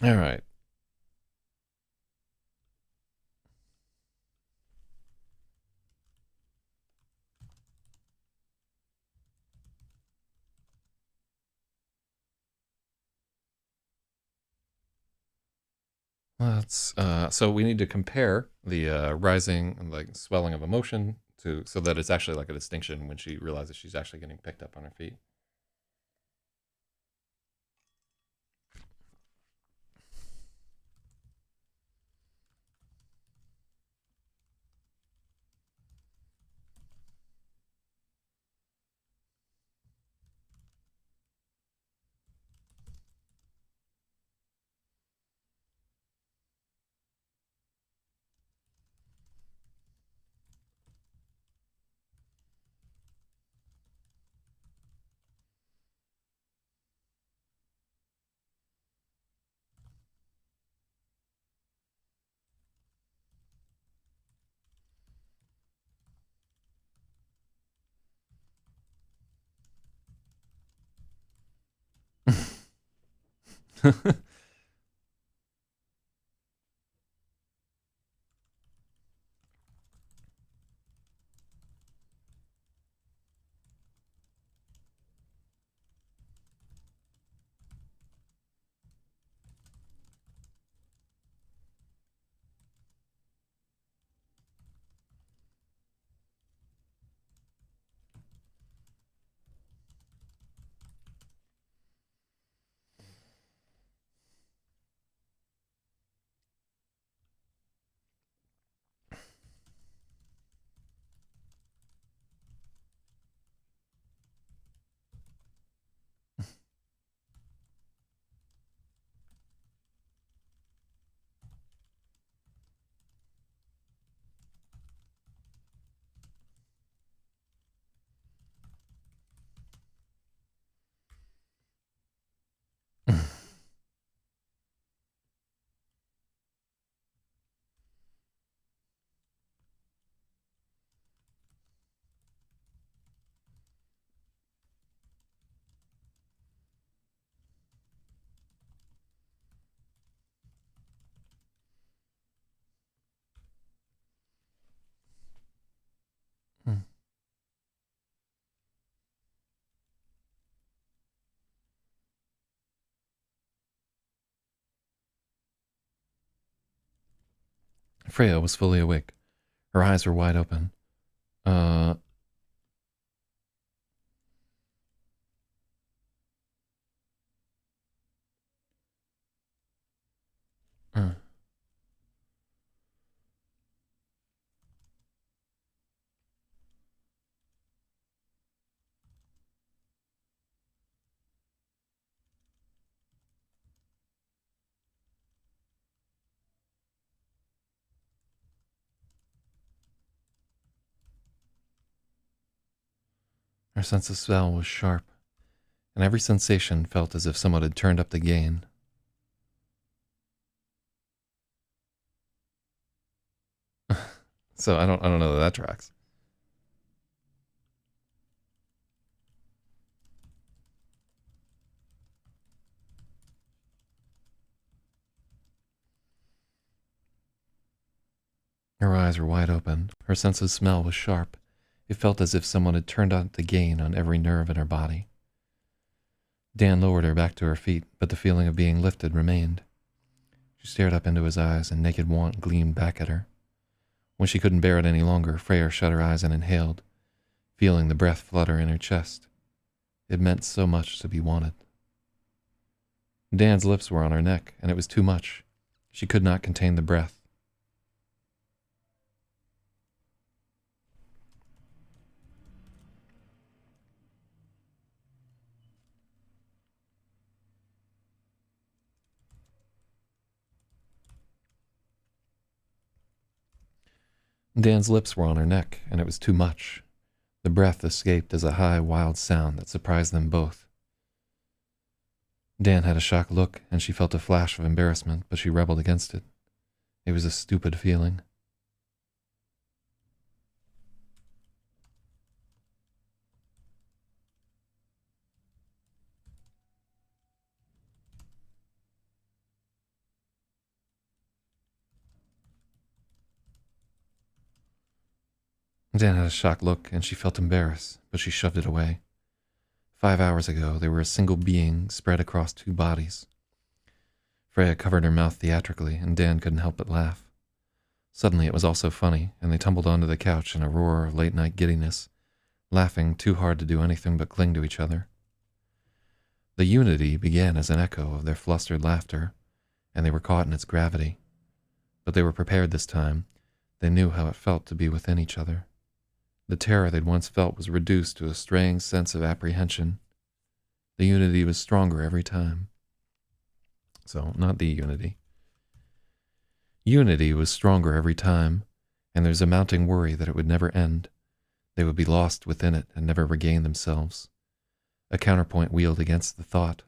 All right. Let's so we need to compare the rising and like swelling of emotion to so that it's actually like a distinction when she realizes she's actually getting picked up on her feet. Freya was fully awake. Her eyes were wide open. Uh, uh. Her sense of smell was sharp, and every sensation felt as if someone had turned up the gain. So I don't know that that tracks. Her eyes were wide open. Her sense of smell was sharp. It felt as if someone had turned up the gain on every nerve in her body. Dan lowered her back to her feet, but the feeling of being lifted remained. She stared up into his eyes, and naked want gleamed back at her. When she couldn't bear it any longer, Freya shut her eyes and inhaled, feeling the breath flutter in her chest. It meant so much to be wanted. Dan's lips were on her neck, and it was too much. She could not contain the breath. Dan's lips were on her neck, and it was too much. The breath escaped as a high, wild sound that surprised them both. Dan had a shocked look, and she felt a flash of embarrassment, but she rebelled against it. It was a stupid feeling. Dan had a shocked look, and she felt embarrassed, but she shoved it away. 5 hours ago, they were a single being spread across two bodies. Freya covered her mouth theatrically, and Dan couldn't help but laugh. Suddenly it was all so funny, and they tumbled onto the couch in a roar of late-night giddiness, laughing too hard to do anything but cling to each other. The unity began as an echo of their flustered laughter, and they were caught in its gravity. But they were prepared this time. They knew how it felt to be within each other. The terror they'd once felt was reduced to a straying sense of apprehension. The unity was stronger every time. So, not the unity. Unity was stronger every time, and there was a mounting worry that it would never end. They would be lost within it and never regain themselves. A counterpoint wheeled against the thought.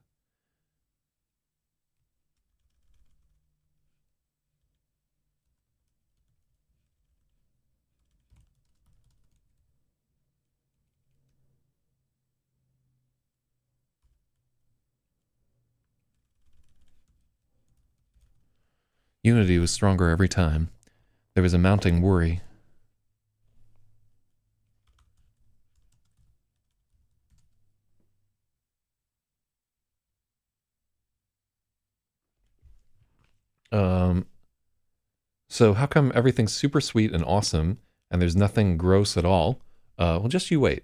Unity was stronger every time. There was a mounting worry. So how come everything's super sweet and awesome and there's nothing gross at all? Well, just you wait.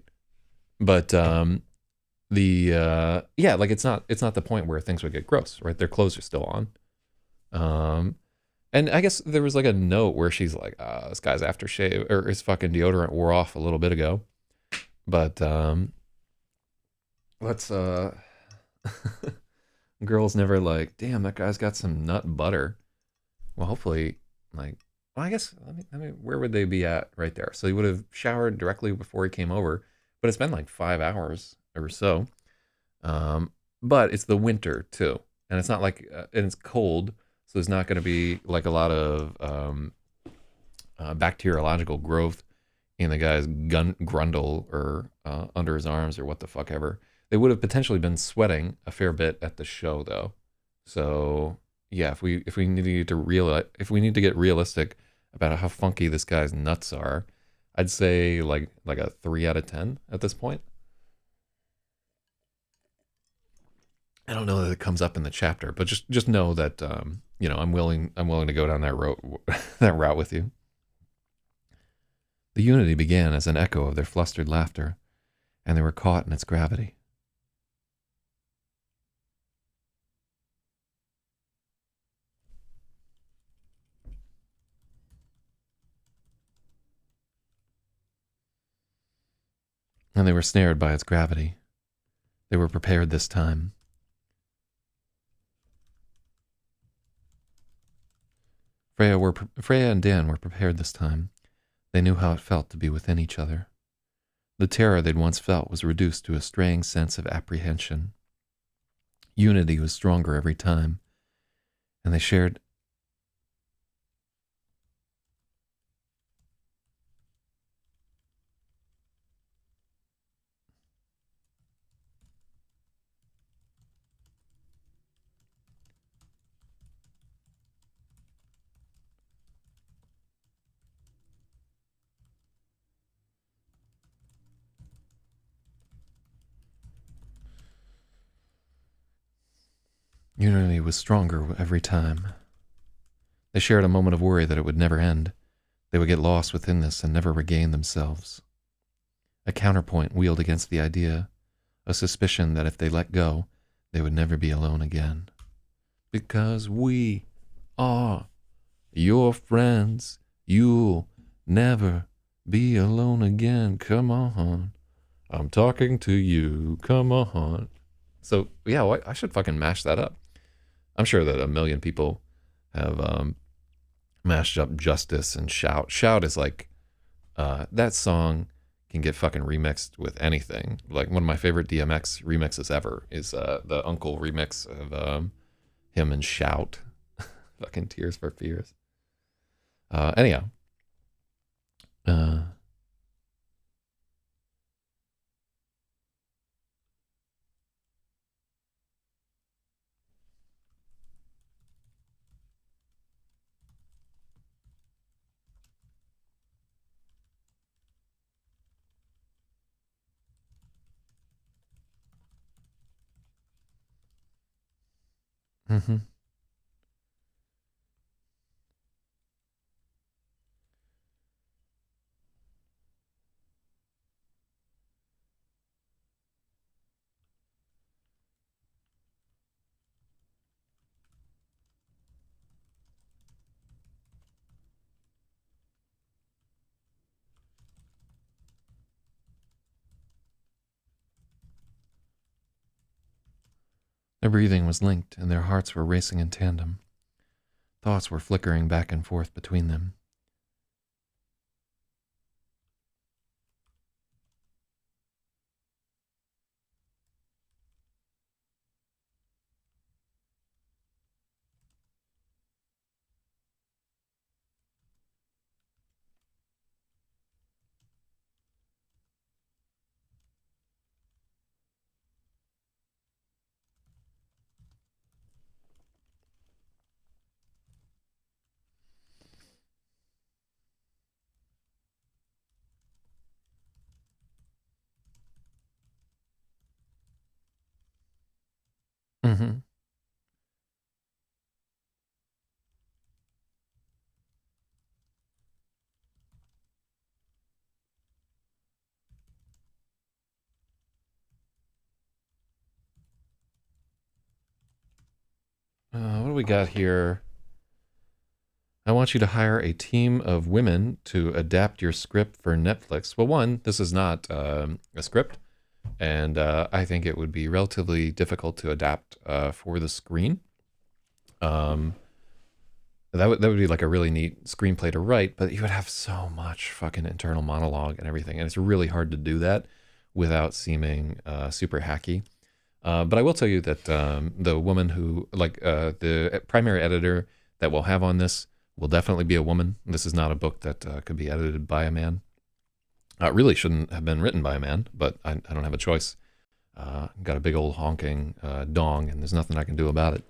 But yeah, like it's not the point where things would get gross, right? Their clothes are still on. And I guess there was like a note where she's like, this guy's aftershave or his fucking deodorant wore off a little bit ago. But let's girls never like, damn, that guy's got some nut butter. Well, hopefully, like, well, I guess let me where would they be at right there? So he would have showered directly before he came over, but it's been like 5 hours or so. But it's the winter too, and it's not like and it's cold, so there's not going to be like a lot of bacteriological growth in the guy's grundle or under his arms or what the fuck ever. They would have potentially been sweating a fair bit at the show though. So yeah, if we need to get realistic about how funky this guy's nuts are, I'd say like a 3 out of 10 at this point. I don't know that it comes up in the chapter, but just know that I'm willing to go down that route with you. The unity began as an echo of their flustered laughter, and they were caught in its gravity. And they were snared by its gravity. They were prepared this time. Freya and Dan were prepared this time. They knew how it felt to be within each other. The terror they'd once felt was reduced to a straying sense of apprehension. Unity was stronger every time, and they shared. Unity was stronger every time. They shared a moment of worry that it would never end. They would get lost within this and never regain themselves. A counterpoint wheeled against the idea, a suspicion that if they let go, they would never be alone again. Because we are your friends, you'll never be alone again. Come on. I'm talking to you. Come on. So, yeah, I should fucking mash that up. I'm sure that a million people have mashed up Justice and Shout. Shout is like, that song can get fucking remixed with anything. Like one of my favorite DMX remixes ever is the Uncle remix of him and Shout. Fucking Tears for Fears. Anyhow. Uh, mhm. Their breathing was linked, and their hearts were racing in tandem. Thoughts were flickering back and forth between them. Mm-hmm. What do we got here? I want you to hire a team of women to adapt your script for Netflix. Well, one, this is not a script, and I think it would be relatively difficult to adapt for the screen. Um, that would be like a really neat screenplay to write, but you would have so much fucking internal monologue and everything, and it's really hard to do that without seeming super hacky. But I will tell you that the woman who, like, the primary editor that we'll have on this will definitely be a woman. This is not a book that could be edited by a man. It really shouldn't have been written by a man, but I don't have a choice. Got a big old honking dong, and there's nothing I can do about it.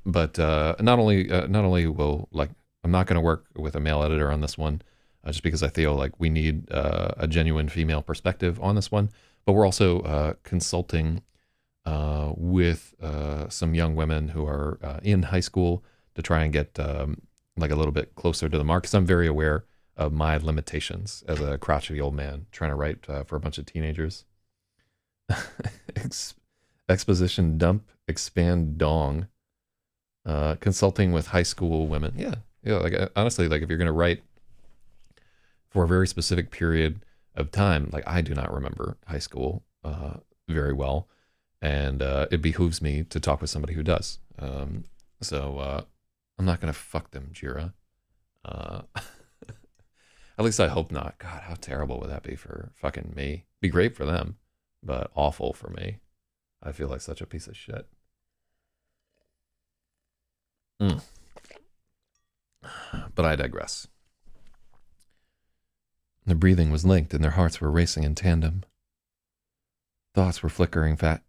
But not only will, like, I'm not going to work with a male editor on this one, just because I feel like we need a genuine female perspective on this one. But we're also consulting with some young women who are in high school to try and get like a little bit closer to the mark. Because I'm very aware of my limitations as a crotchety old man trying to write for a bunch of teenagers. Exposition dump, expand dong. Consulting with high school women. Yeah, yeah. Like honestly, like if you're gonna write for a very specific period of time, like I do not remember high school very well, and it behooves me to talk with somebody who does. So I'm not gonna fuck them, Jira. Uh, at least I hope not. God, how terrible would that be for fucking me? Be great for them, but awful for me. I feel like such a piece of shit. Mm. But I digress. Their breathing was linked and their hearts were racing in tandem. Thoughts were flickering fat.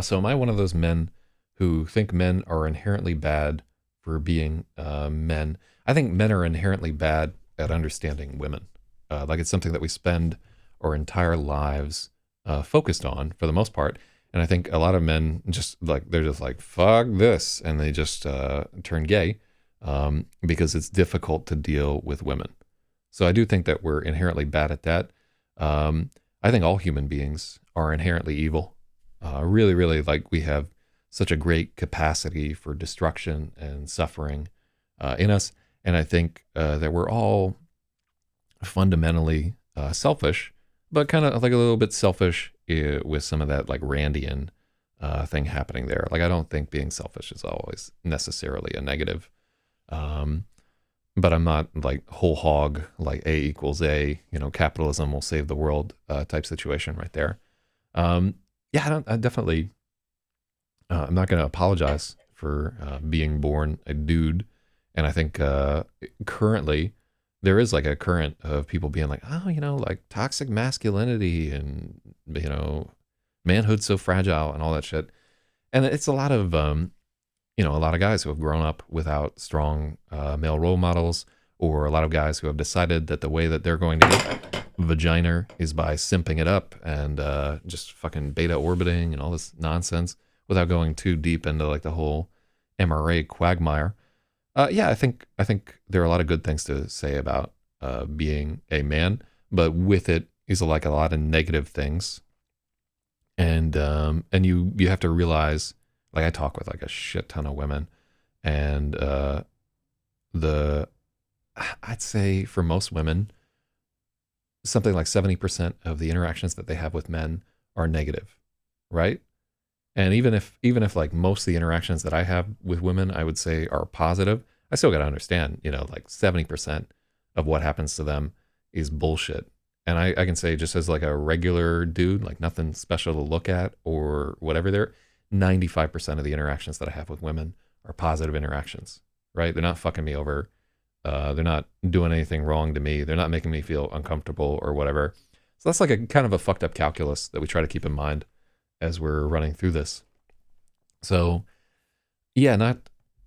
So am I one of those men who think men are inherently bad for being men? I think men are inherently bad at understanding women. Like it's something that we spend our entire lives focused on for the most part. And I think a lot of men just like, they're just like, fuck this. And they just turn gay because it's difficult to deal with women. So I do think that we're inherently bad at that. Um, I think all human beings are inherently evil. Really, really, like we have such a great capacity for destruction and suffering in us. And I think that we're all fundamentally selfish, but kind of like a little bit selfish with some of that like Randian thing happening there. Like I don't think being selfish is always necessarily a negative. Um, but I'm not like whole hog, like A equals A, capitalism will save the world type situation right there. Um, yeah, I definitely, I'm not going to apologize for being born a dude. And I think currently there is like a current of people being like, oh, like toxic masculinity and, manhood's so fragile and all that shit. And it's a lot of, a lot of guys who have grown up without strong male role models, or a lot of guys who have decided that the way that they're going to get vagina is by simping it up and just fucking beta orbiting and all this nonsense without going too deep into like the whole MRA quagmire. Yeah, I think there are a lot of good things to say about being a man, but with it is like a lot of negative things, and you have to realize, like I talk with like a shit ton of women, and the I'd say for most women, something like 70% of the interactions that they have with men are negative, right? And even if like most of the interactions that I have with women, I would say are positive, I still got to understand, like 70% of what happens to them is bullshit. And I can say, just as like a regular dude, like nothing special to look at or whatever, there, 95% of the interactions that I have with women are positive interactions, right? They're not fucking me over. They're not doing anything wrong to me. They're not making me feel uncomfortable or whatever. So that's like a kind of a fucked up calculus that we try to keep in mind as we're running through this. So yeah, not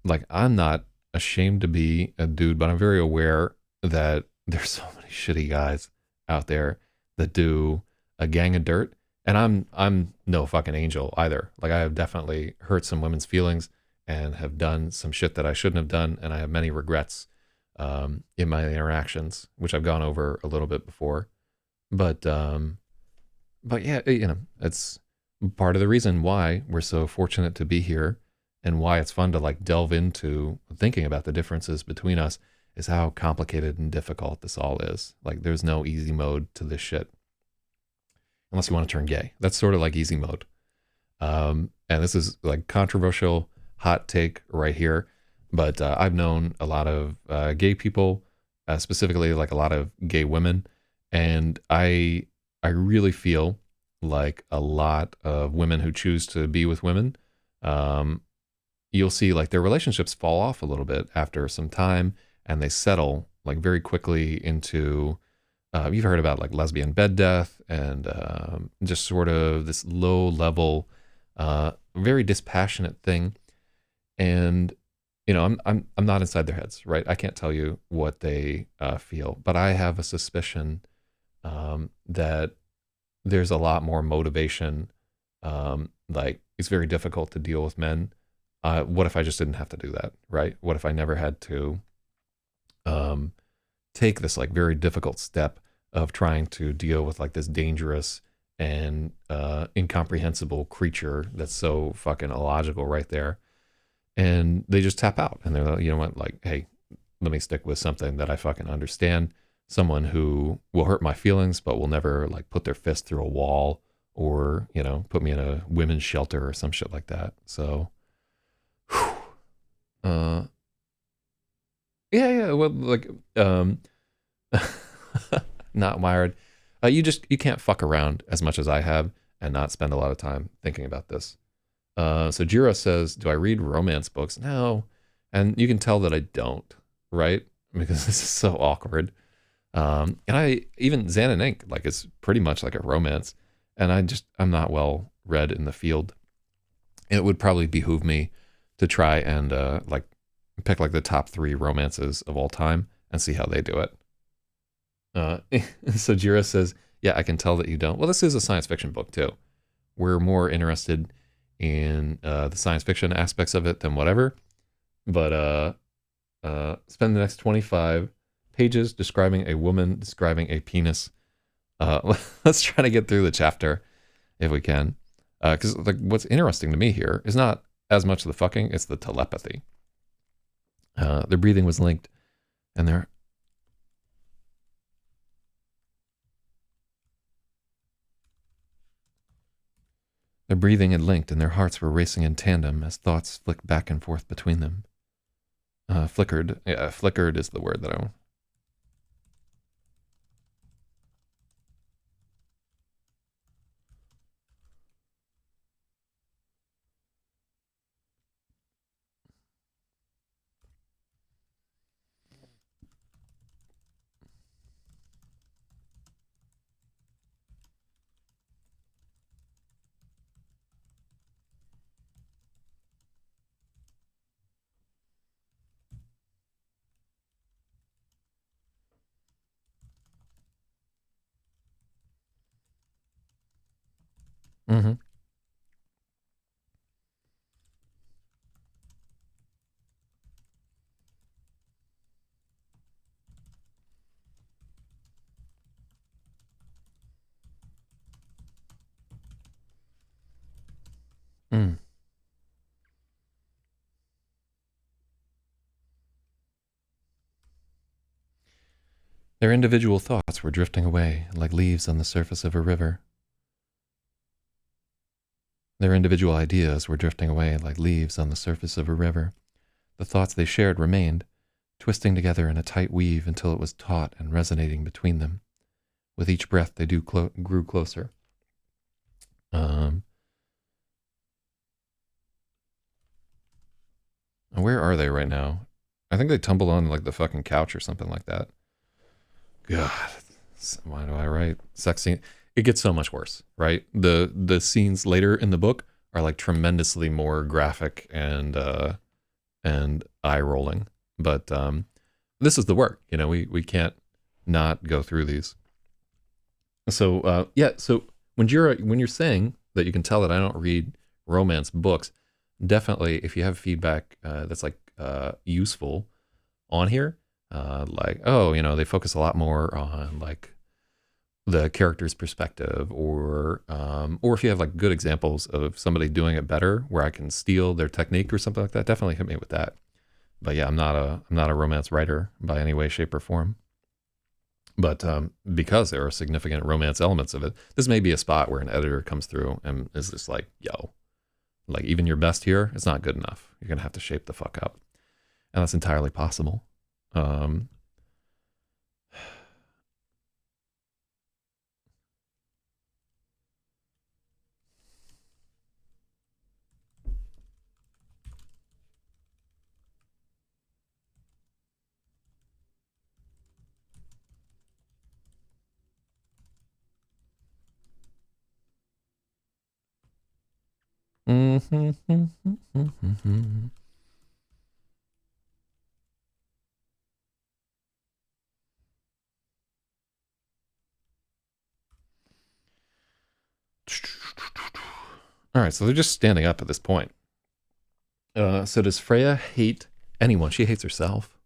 like I'm not ashamed to be a dude, but I'm very aware that there's so many shitty guys out there that do a gang of dirt. And I'm no fucking angel either. Like I have definitely hurt some women's feelings and have done some shit that I shouldn't have done, and I have many regrets in my interactions, which I've gone over a little bit before. But yeah, it's part of the reason why we're so fortunate to be here, and why it's fun to like delve into thinking about the differences between us, is how complicated and difficult this all is. Like there's no easy mode to this shit unless you want to turn gay. That's sort of like easy mode. And this is like controversial hot take right here, but I've known a lot of gay people, specifically like a lot of gay women, and I really feel like a lot of women who choose to be with women, um, you'll see like their relationships fall off a little bit after some time, and they settle like very quickly into you've heard about like lesbian bed death, and just sort of this low level, very dispassionate thing. And I'm not inside their heads, right? I can't tell you what they feel, but I have a suspicion that there's a lot more motivation. Like it's very difficult to deal with men. What if I just didn't have to do that, right? What if I never had to take this like very difficult step of trying to deal with like this dangerous and incomprehensible creature that's so fucking illogical right there, and they just tap out and they're like, you know what, like, hey, let me stick with something that I fucking understand, someone who will hurt my feelings but will never like put their fist through a wall, or put me in a women's shelter or some shit like that. So uh yeah, well, like not wired. You can't fuck around as much as I have and not spend a lot of time thinking about this. So Jira says, do I read romance books? No. And you can tell that I don't, right? Because this is so awkward. And I, even Xan and Ink, like it's pretty much like a romance. And I'm not well read in the field. It would probably behoove me to try and like pick like the top 3 romances of all time and see how they do it. So Jira says, yeah, I can tell that you don't. Well, this is a science fiction book too. We're more interested in the science fiction aspects of it than whatever. But spend the next 25 pages describing a woman describing a penis. Let's try to get through the chapter if we can. Because like what's interesting to me here is not as much the fucking, it's the telepathy. Their breathing was linked, and their breathing had linked, and their hearts were racing in tandem as thoughts flicked back and forth between them. Flickered. Yeah, flickered is the word that I want. Mm-hmm. Mm. Their individual thoughts were drifting away like leaves on the surface of a river. Their individual ideas were drifting away like leaves on the surface of a river. The thoughts they shared remained, twisting together in a tight weave until it was taut and resonating between them. With each breath, they grew closer. Where are they right now? I think they tumbled on like the fucking couch or something like that. God, why do I write sex scene? It gets so much worse, right? The scenes later in the book are like tremendously more graphic and eye rolling. But this is the work, you know. We can't not go through these. So yeah, so when you're saying that you can tell that I don't read romance books, definitely if you have feedback that's like useful on here, like, oh, you know, they focus a lot more on like the character's perspective, or if you have like good examples of somebody doing it better where I can steal their technique or something like that, definitely hit me with that. But yeah, I'm not a romance writer by any way, shape, or form. But because there are significant romance elements of it, this may be a spot where an editor comes through and is just like, yo, like even your best here is not good enough. You're gonna have to shape the fuck up, and that's entirely possible. Um, All right, so they're just standing up at this point. So does Freya hate anyone? She hates herself.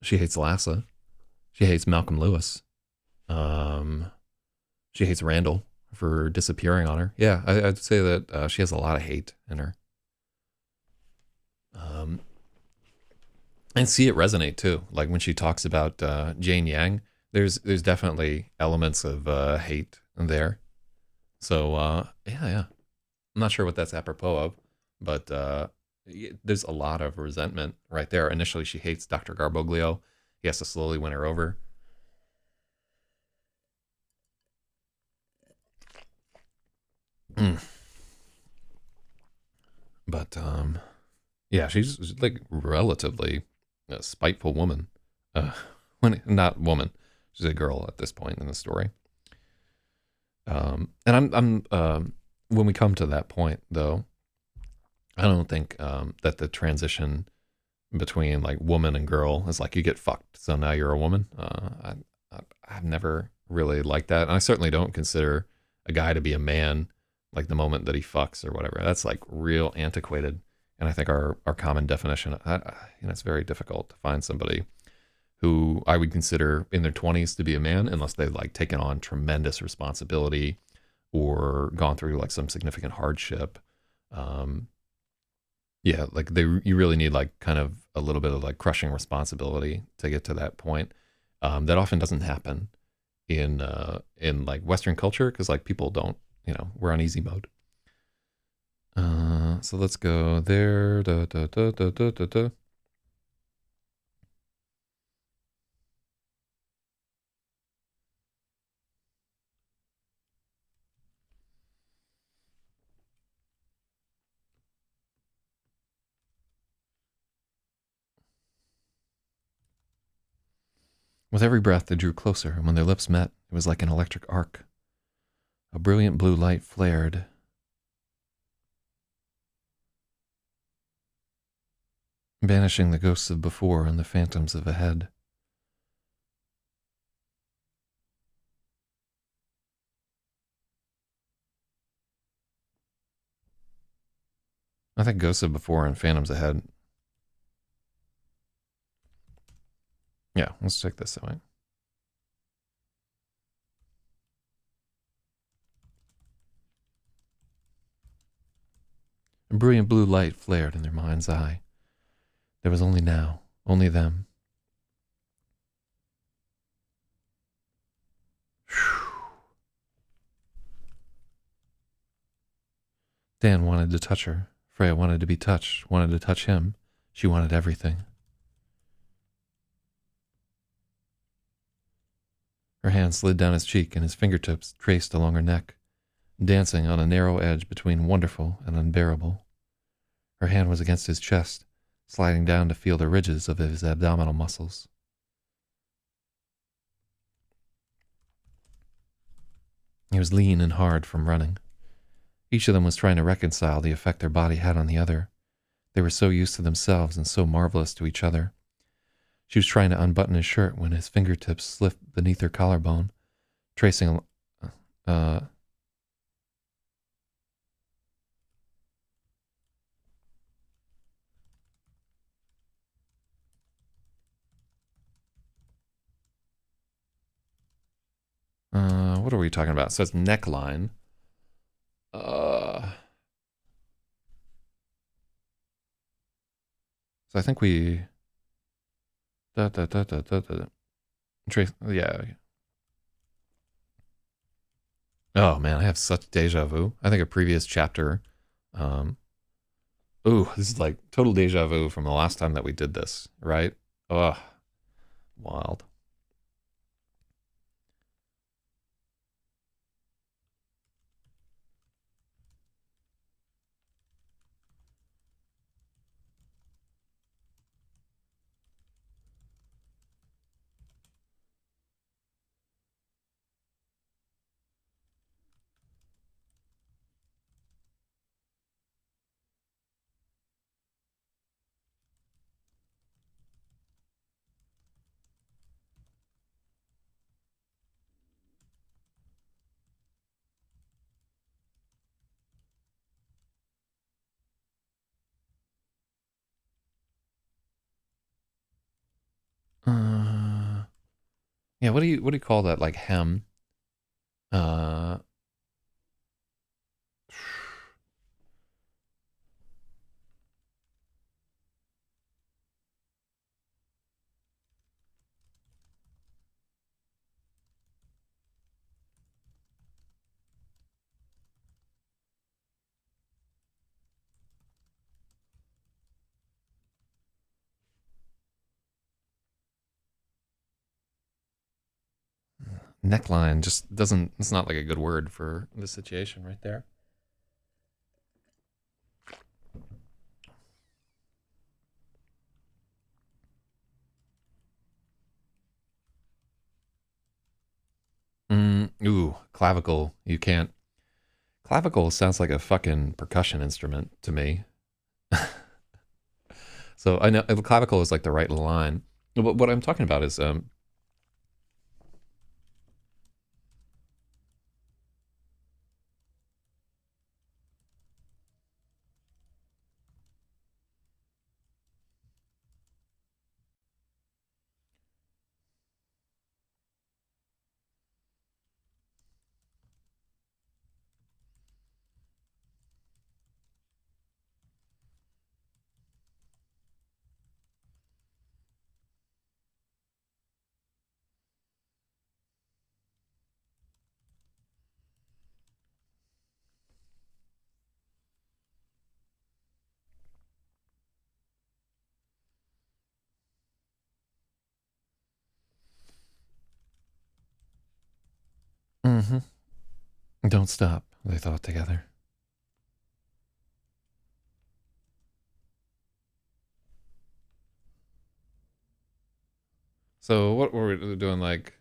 She hates Lassa. She hates Malcolm Lewis. Um, she hates Randall for disappearing on her. Yeah, I'd say that she has a lot of hate in her. Um, and see it resonate too. Like when she talks about Jane Yang, there's definitely elements of hate there. So yeah. I'm not sure what that's apropos of, but there's a lot of resentment right there. Initially, she hates Dr. Garboglio. He has to slowly win her over. Mm. But yeah, she's like relatively a spiteful woman. When not woman, she's a girl at this point in the story. And I'm when we come to that point though, I don't think that the transition between like woman and girl is like you get fucked, so now you're a woman. I've never really liked that, and I certainly don't consider a guy to be a man like the moment that he fucks or whatever. That's like real antiquated, and I think our common definition, you know, it's very difficult to find somebody who I would consider in their 20s to be a man, unless they've like taken on tremendous responsibility or gone through like some significant hardship. Um, yeah, like you really need like kind of a little bit of like crushing responsibility to get to that point. That often doesn't happen in like Western culture because like people don't, we're on easy mode. So let's go there. Da, da, da, da, da, da, da. With every breath, they drew closer, and when their lips met, it was like an electric arc. A brilliant blue light flared, banishing the ghosts of before and the phantoms of ahead. I think ghosts of before and phantoms ahead. Yeah, let's check this out. A brilliant blue light flared in their mind's eye. There was only now, only them. Dan wanted to touch her. Freya wanted to be touched, wanted to touch him. She wanted everything. Her hand slid down his cheek and his fingertips traced along her neck, dancing on a narrow edge between wonderful and unbearable. Her hand was against his chest, sliding down to feel the ridges of his abdominal muscles. He was lean and hard from running. Each of them was trying to reconcile the effect their body had on the other. They were so used to themselves and so marvelous to each other. She was trying to unbutton his shirt when his fingertips slipped beneath her collarbone, tracing what are we talking about? So it's neckline. So I think we trace. Yeah. Oh man, I have such deja vu. I think a previous chapter. Ooh, this is like total deja vu from the last time that we did this, right? Ugh, wild. Yeah, what do you call that? Like hem? Uh, neckline just doesn't. It's not like a good word for the situation right there. Ooh, clavicle. You can't. Clavicle sounds like a fucking percussion instrument to me. So I know the clavicle is like the right line. But what I'm talking about is Don't stop, they thought together. So what were we doing, like...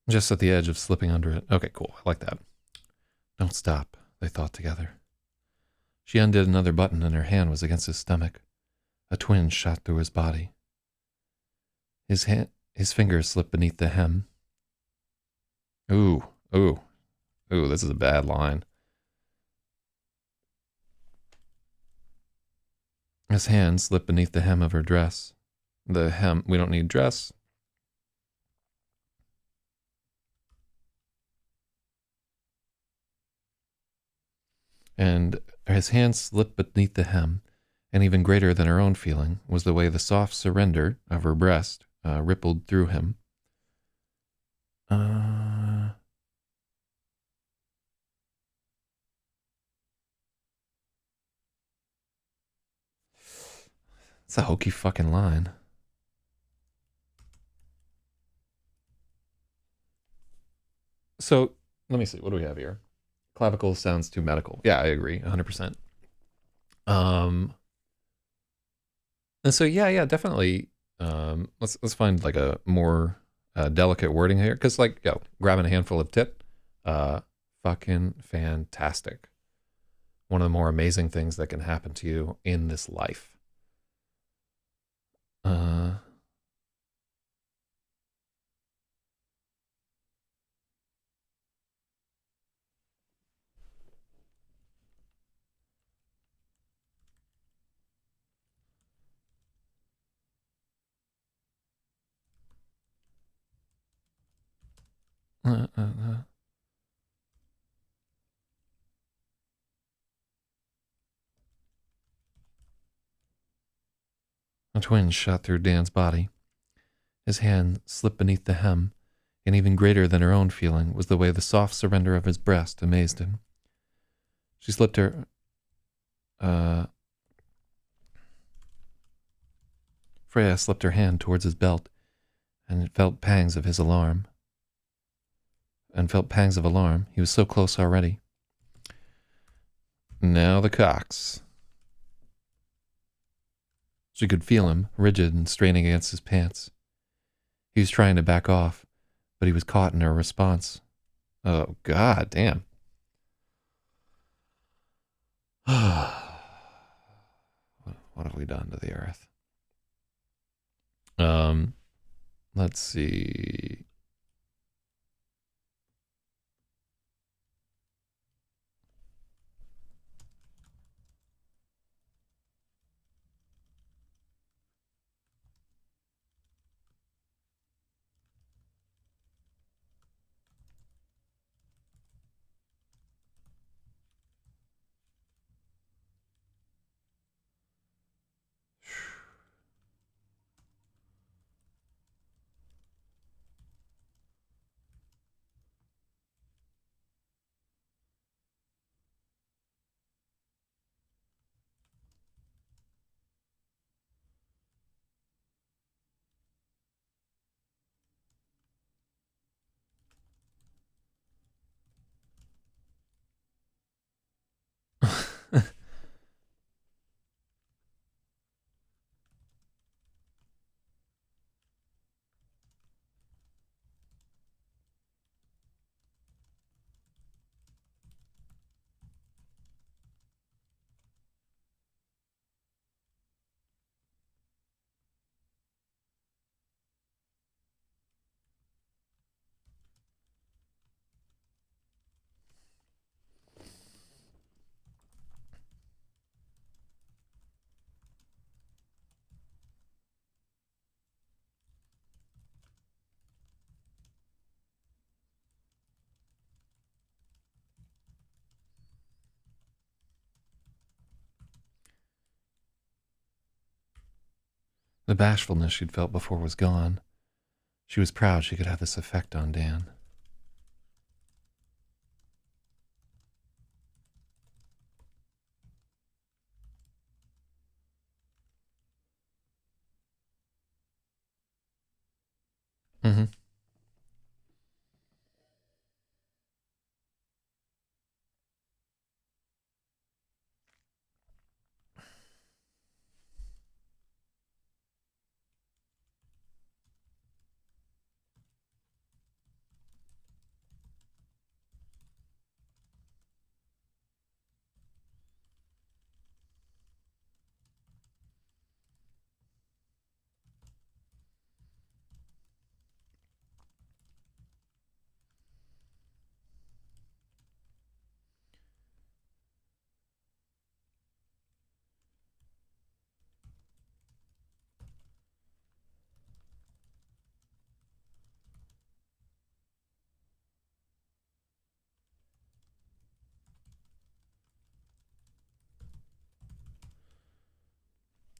Just at the edge of slipping under it. Okay, cool. I like that. Don't stop, they thought together. She undid another button and her hand was against his stomach. A twinge shot through his body. His fingers slipped beneath the hem. Ooh, ooh, ooh, this is a bad line. His hand slipped beneath the hem of her dress. The hem, we don't need dress. And his hand slipped beneath the hem, and even greater than her own feeling was the way the soft surrender of her breast rippled through him. It's a hokey fucking line. So, let me see. What do we have here? Clavicle sounds too medical. Yeah, I agree. 100%. And so, yeah, definitely. Let's find like a more delicate wording here. Because, like, grabbing a handful of tit, fucking fantastic. One of the more amazing things that can happen to you in this life. A twinge shot through Dan's body. His hand slipped beneath the hem, and even greater than her own feeling was the way the soft surrender of his breast amazed him. She slipped her... Freya slipped her hand towards his belt, and felt pangs of alarm. He was so close already. Now the cocks. She could feel him, rigid and straining against his pants. He was trying to back off, but he was caught in her response. Oh, god damn. What have we done to the earth? Let's see. The bashfulness she'd felt before was gone. She was proud she could have this effect on Dan. Mm-hmm.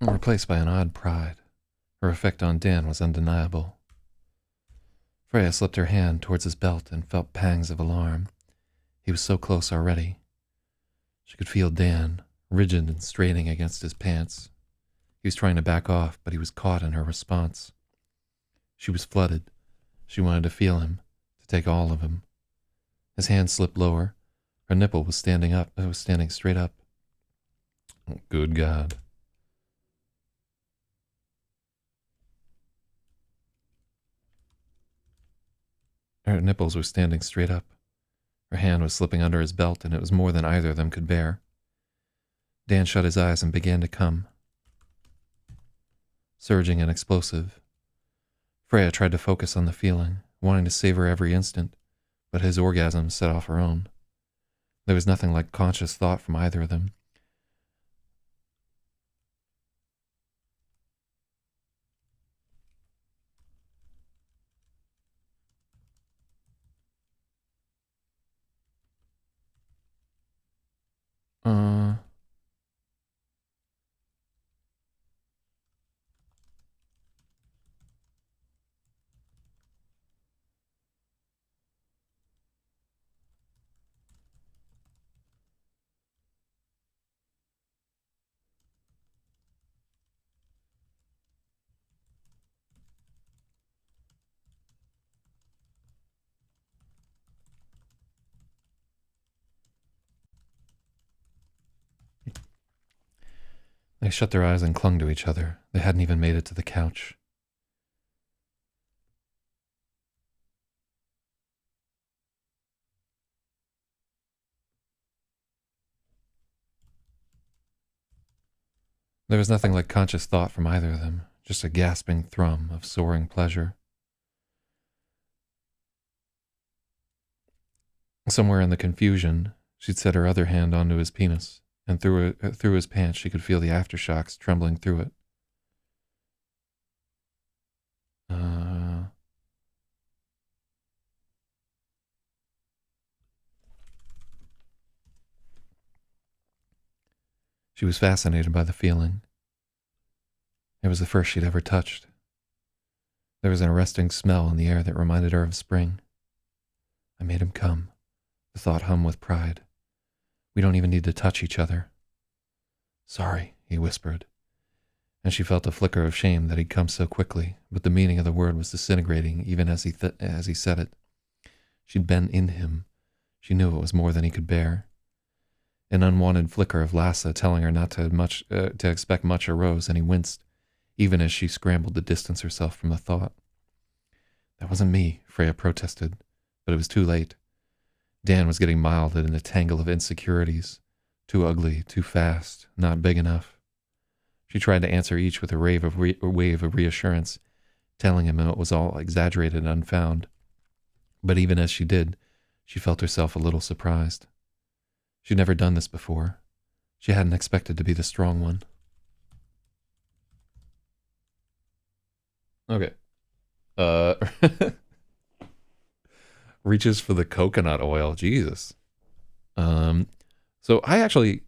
Replaced by an odd pride. Her effect on Dan was undeniable. Freya slipped her hand towards his belt and felt pangs of alarm. He was so close already. She could feel Dan, rigid and straining against his pants. He was trying to back off, but he was caught in her response. She was flooded. She wanted to feel him, to take all of him. His hand slipped lower. Her nipple was standing up. It was standing straight up. Oh, good God. Her nipples were standing straight up. Her hand was slipping under his belt, and it was more than either of them could bear. Dan shut his eyes and began to come. Surging and explosive. Freya tried to focus on the feeling, wanting to savor every instant, but his orgasm set off her own. There was nothing like conscious thought from either of them. Uh... They shut their eyes and clung to each other. They hadn't even made it to the couch. There was nothing like conscious thought from either of them, just a gasping thrum of soaring pleasure. Somewhere in the confusion, she'd set her other hand onto his penis, and through his pants she could feel the aftershocks trembling through it. She was fascinated by the feeling. It was the first she'd ever touched. There was an arresting smell in the air that reminded her of spring. I made him come. The thought hummed with pride. We don't even need to touch each other. Sorry, he whispered. And she felt a flicker of shame that he'd come so quickly, but the meaning of the word was disintegrating even as he said it. She'd been in him. She knew it was more than he could bear. An unwanted flicker of Lassa telling her not to expect much arose, and he winced, even as she scrambled to distance herself from the thought. That wasn't me, Freya protested, but it was too late. Dan was getting mired in a tangle of insecurities. Too ugly, too fast, not big enough. She tried to answer each with a wave of reassurance, telling him it was all exaggerated and unfound. But even as she did, she felt herself a little surprised. She'd never done this before. She hadn't expected to be the strong one. Okay. Reaches for the coconut oil. Jesus. So I actually,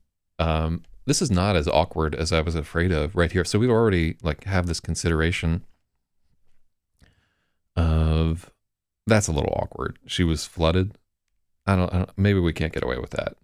this is not as awkward as I was afraid of right here. So we already like have this consideration of that's a little awkward. She was flooded. I don't maybe we can't get away with that.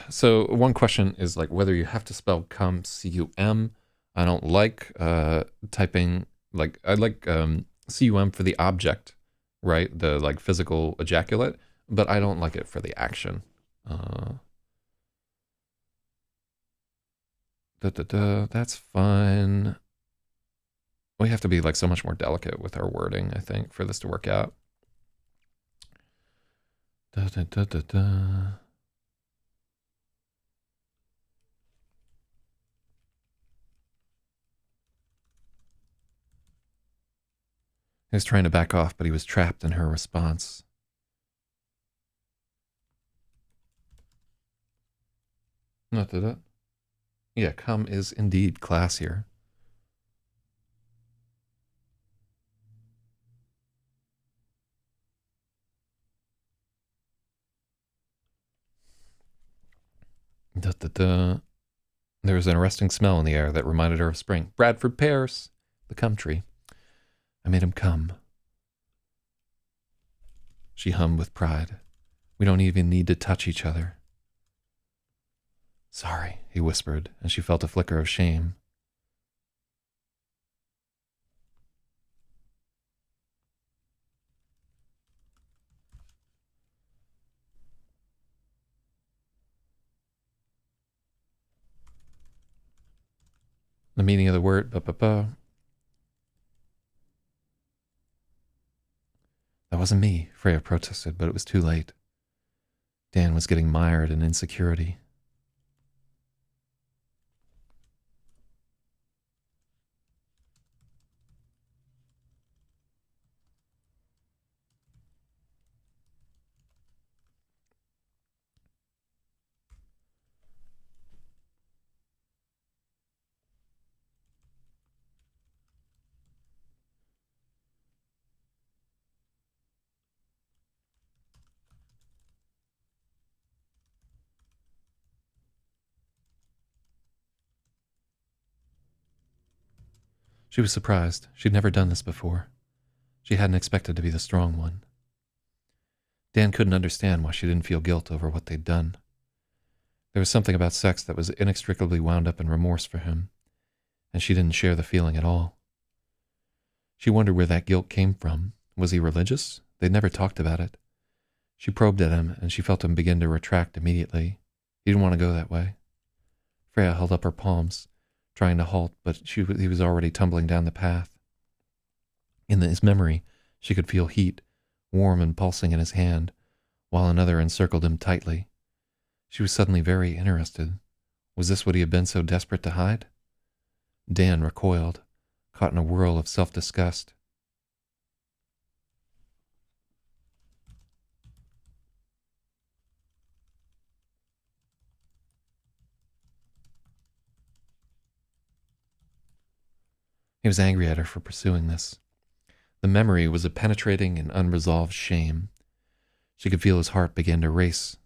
So one question is like whether you have to spell cum C-U-M. I don't like typing like I like C-U-M for the object, right? The like physical ejaculate, but I don't like it for the action. That's fine. We have to be like so much more delicate with our wording, I think, for this to work out. Da, da, da, da, da. He was trying to back off, but he was trapped in her response. Not that. Yeah, cum is indeed classier. Da, da, da. There was an arresting smell in the air that reminded her of spring. Bradford pears, the cum tree. I made him come. She hummed with pride. We don't even need to touch each other. Sorry, he whispered, and she felt a flicker of shame. The meaning of the word, ba-ba-ba. That wasn't me, Freya protested, but it was too late. Dan was getting mired in insecurity. She was surprised. She'd never done this before. She hadn't expected to be the strong one. Dan couldn't understand why she didn't feel guilt over what they'd done. There was something about sex that was inextricably wound up in remorse for him, and she didn't share the feeling at all. She wondered where that guilt came from. Was he religious? They'd never talked about it. She probed at him, and she felt him begin to retract immediately. He didn't want to go that way. Freya held up her palms, trying to halt, but he was already tumbling down the path. In his memory, she could feel heat, warm and pulsing in his hand, while another encircled him tightly. She was suddenly very interested. Was this what he had been so desperate to hide? Dan recoiled, caught in a whirl of self-disgust. He was angry at her for pursuing this. The memory was a penetrating and unresolved shame. She could feel his heart begin to race.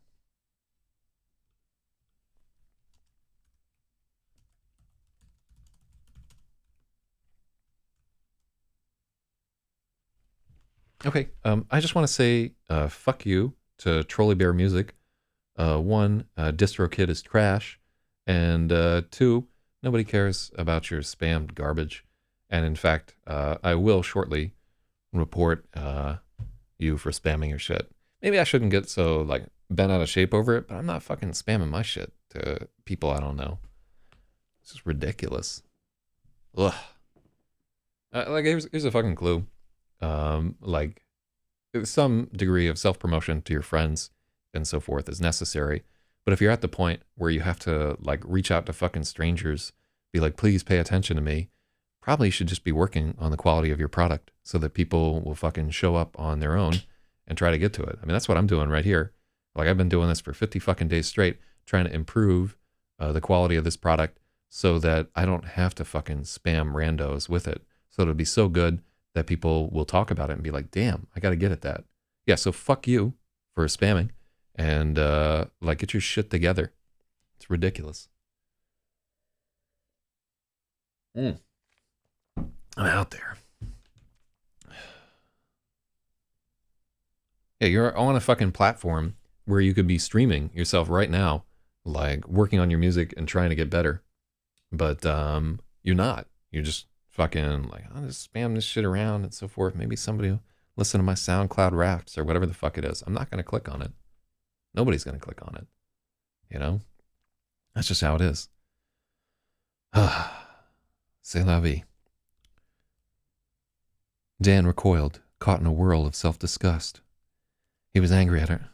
Okay, I just want to say fuck you to Trolley Bear Music. One, DistroKid is trash. And two, nobody cares about your spammed garbage. And in fact, I will shortly report you for spamming your shit. Maybe I shouldn't get so like bent out of shape over it, but I'm not fucking spamming my shit to people I don't know. This is ridiculous. Ugh. Like here's a fucking clue. Like some degree of self-promotion to your friends and so forth is necessary. But if you're at the point where you have to like reach out to fucking strangers, be like, please pay attention to me, probably you should just be working on the quality of your product so that people will fucking show up on their own and try to get to it. I mean, that's what I'm doing right here. Like I've been doing this for 50 fucking days straight, trying to improve the quality of this product so that I don't have to fucking spam randos with it. So it'll be so good that people will talk about it and be like, damn, I got to get at that. Yeah, so fuck you for spamming and like get your shit together. It's ridiculous. I'm out there. Yeah, you're on a fucking platform where you could be streaming yourself right now, like working on your music and trying to get better. But you're not. You're just fucking like, I'll just spam this shit around and so forth. Maybe somebody will listen to my SoundCloud raps or whatever the fuck it is. I'm not going to click on it. Nobody's going to click on it. You know? That's just how it is. C'est la vie. Dan recoiled, caught in a whirl of self-disgust. He was angry at her.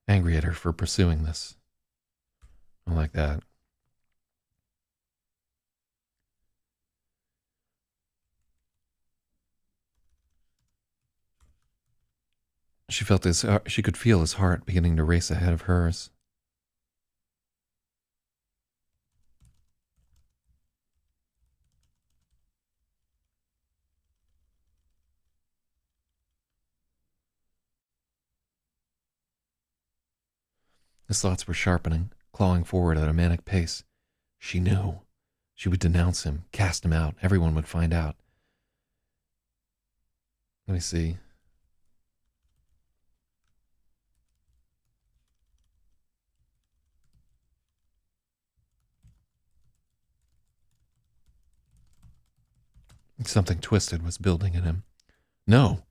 Angry at her for pursuing this. I like that. She could feel his heart beginning to race ahead of hers. His thoughts were sharpening, clawing forward at a manic pace. She knew. She would denounce him, cast him out. Everyone would find out. Let me see. Something twisted was building in him. No!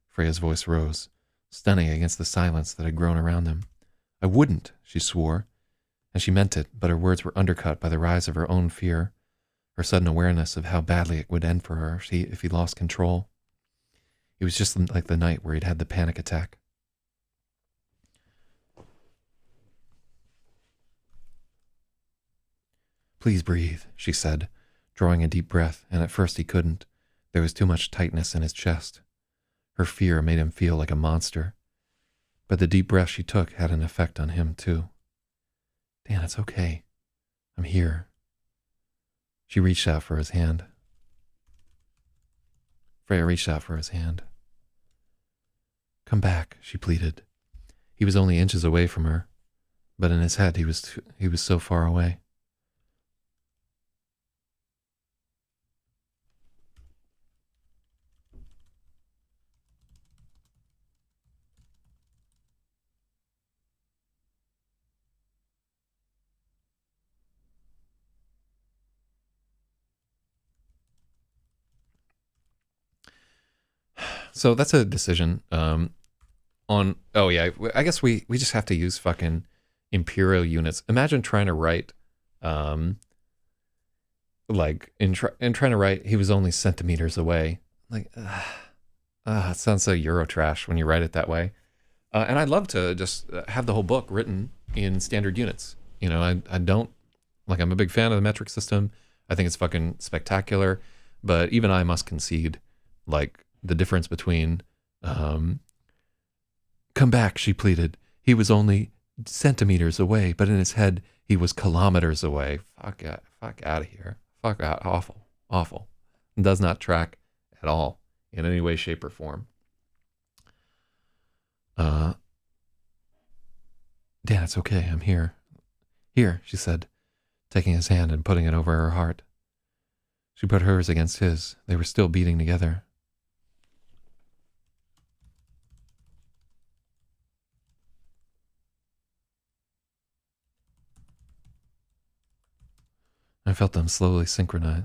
Freya's voice rose, stunning against the silence that had grown around them. I wouldn't, she swore. And she meant it, but her words were undercut by the rise of her own fear, her sudden awareness of how badly it would end for her if he lost control. It was just like the night where he'd had the panic attack. Please breathe, she said, drawing a deep breath, and at first he couldn't. There was too much tightness in his chest. Her fear made him feel like a monster. But the deep breath she took had an effect on him, too. Dan, it's okay. I'm here. She reached out for his hand. Freya reached out for his hand. Come back, she pleaded. He was only inches away from her, but in his head he was so far away. So that's a decision. Oh yeah, I guess we just have to use fucking imperial units. Imagine trying to write, like trying to write, he was only centimeters away. Like, it sounds so Eurotrash when you write it that way. And I'd love to just have the whole book written in standard units. You know, I don't, like, I'm a big fan of the metric system. I think it's fucking spectacular. But even I must concede, like, the difference between, come back, she pleaded. He was only centimeters away, but in his head, he was kilometers away. Fuck out of here. Fuck out. Awful. It does not track at all in any way, shape, or form. Dan, it's okay. I'm here. Here, she said, taking his hand and putting it over her heart. She put hers against his. They were still beating together. I felt them slowly synchronize.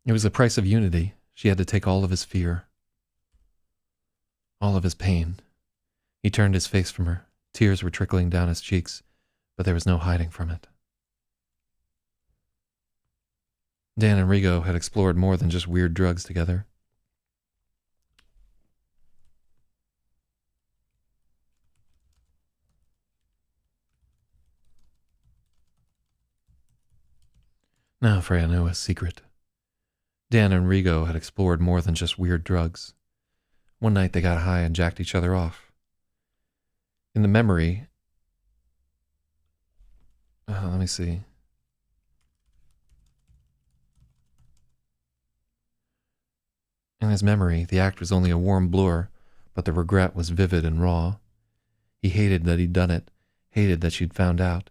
It was the price of unity. She had to take all of his fear, all of his pain. He turned his face from her. Tears were trickling down his cheeks, but there was no hiding from it. Dan and Rigo had explored more than just weird drugs together. Now Freya knew a secret. Dan and Rigo had explored more than just weird drugs. One night they got high and jacked each other off. In the memory, let me see. In his memory, the act was only a warm blur, but the regret was vivid and raw. He hated that he'd done it, hated that she'd found out,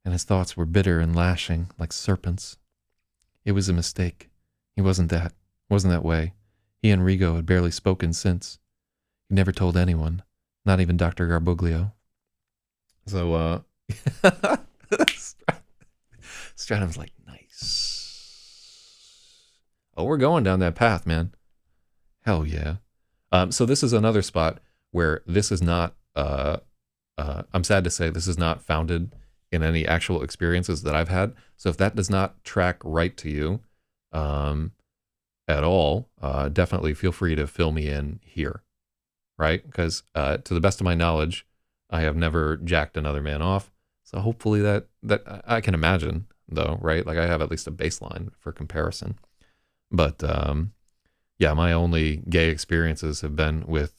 and his thoughts were bitter and lashing like serpents. It was a mistake. He wasn't that way. He and Rigo had barely spoken since. He never told anyone, not even Dr. Garbuglio. So, Stratum's like, nice. Oh, we're going down that path, man. Hell yeah. So this is another spot where this is not, I'm sad to say, this is not founded in any actual experiences that I've had. So if that does not track right to you at all, definitely feel free to fill me in here, right? Because to the best of my knowledge, I have never jacked another man off. So hopefully that I can imagine, though, right? Like I have at least a baseline for comparison. But yeah, my only gay experiences have been with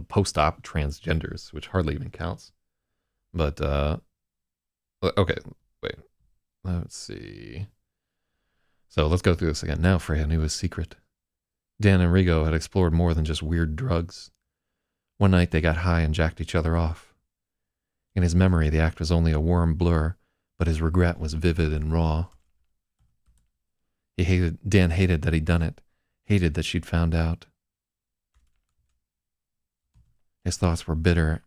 post-op transgenders, which hardly even counts. But okay, wait, let's see. So let's go through this again. Now Freya knew his secret. Dan and Rigo had explored more than just weird drugs. One night they got high and jacked each other off. In his memory, the act was only a warm blur, but his regret was vivid and raw. Dan hated that he'd done it, hated that she'd found out. His thoughts were bitter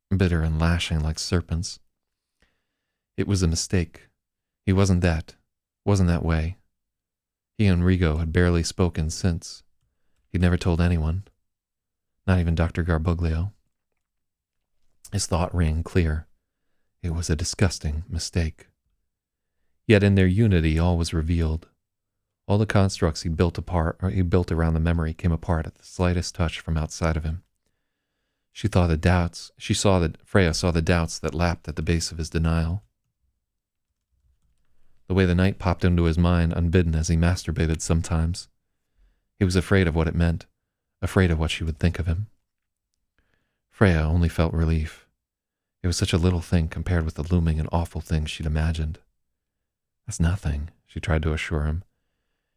and lashing like serpents. It was a mistake. He wasn't that way. He and Rigo had barely spoken since. He'd never told anyone, not even Dr. Garbuglio. His thought rang clear. It was a disgusting mistake. Yet in their unity, all was revealed. All the constructs he built around the memory came apart at the slightest touch from outside of him. Freya saw the doubts that lapped at the base of his denial. The way the night popped into his mind unbidden as he masturbated sometimes. He was afraid of what it meant, afraid of what she would think of him. Freya only felt relief. It was such a little thing compared with the looming and awful things she'd imagined. That's nothing, she tried to assure him,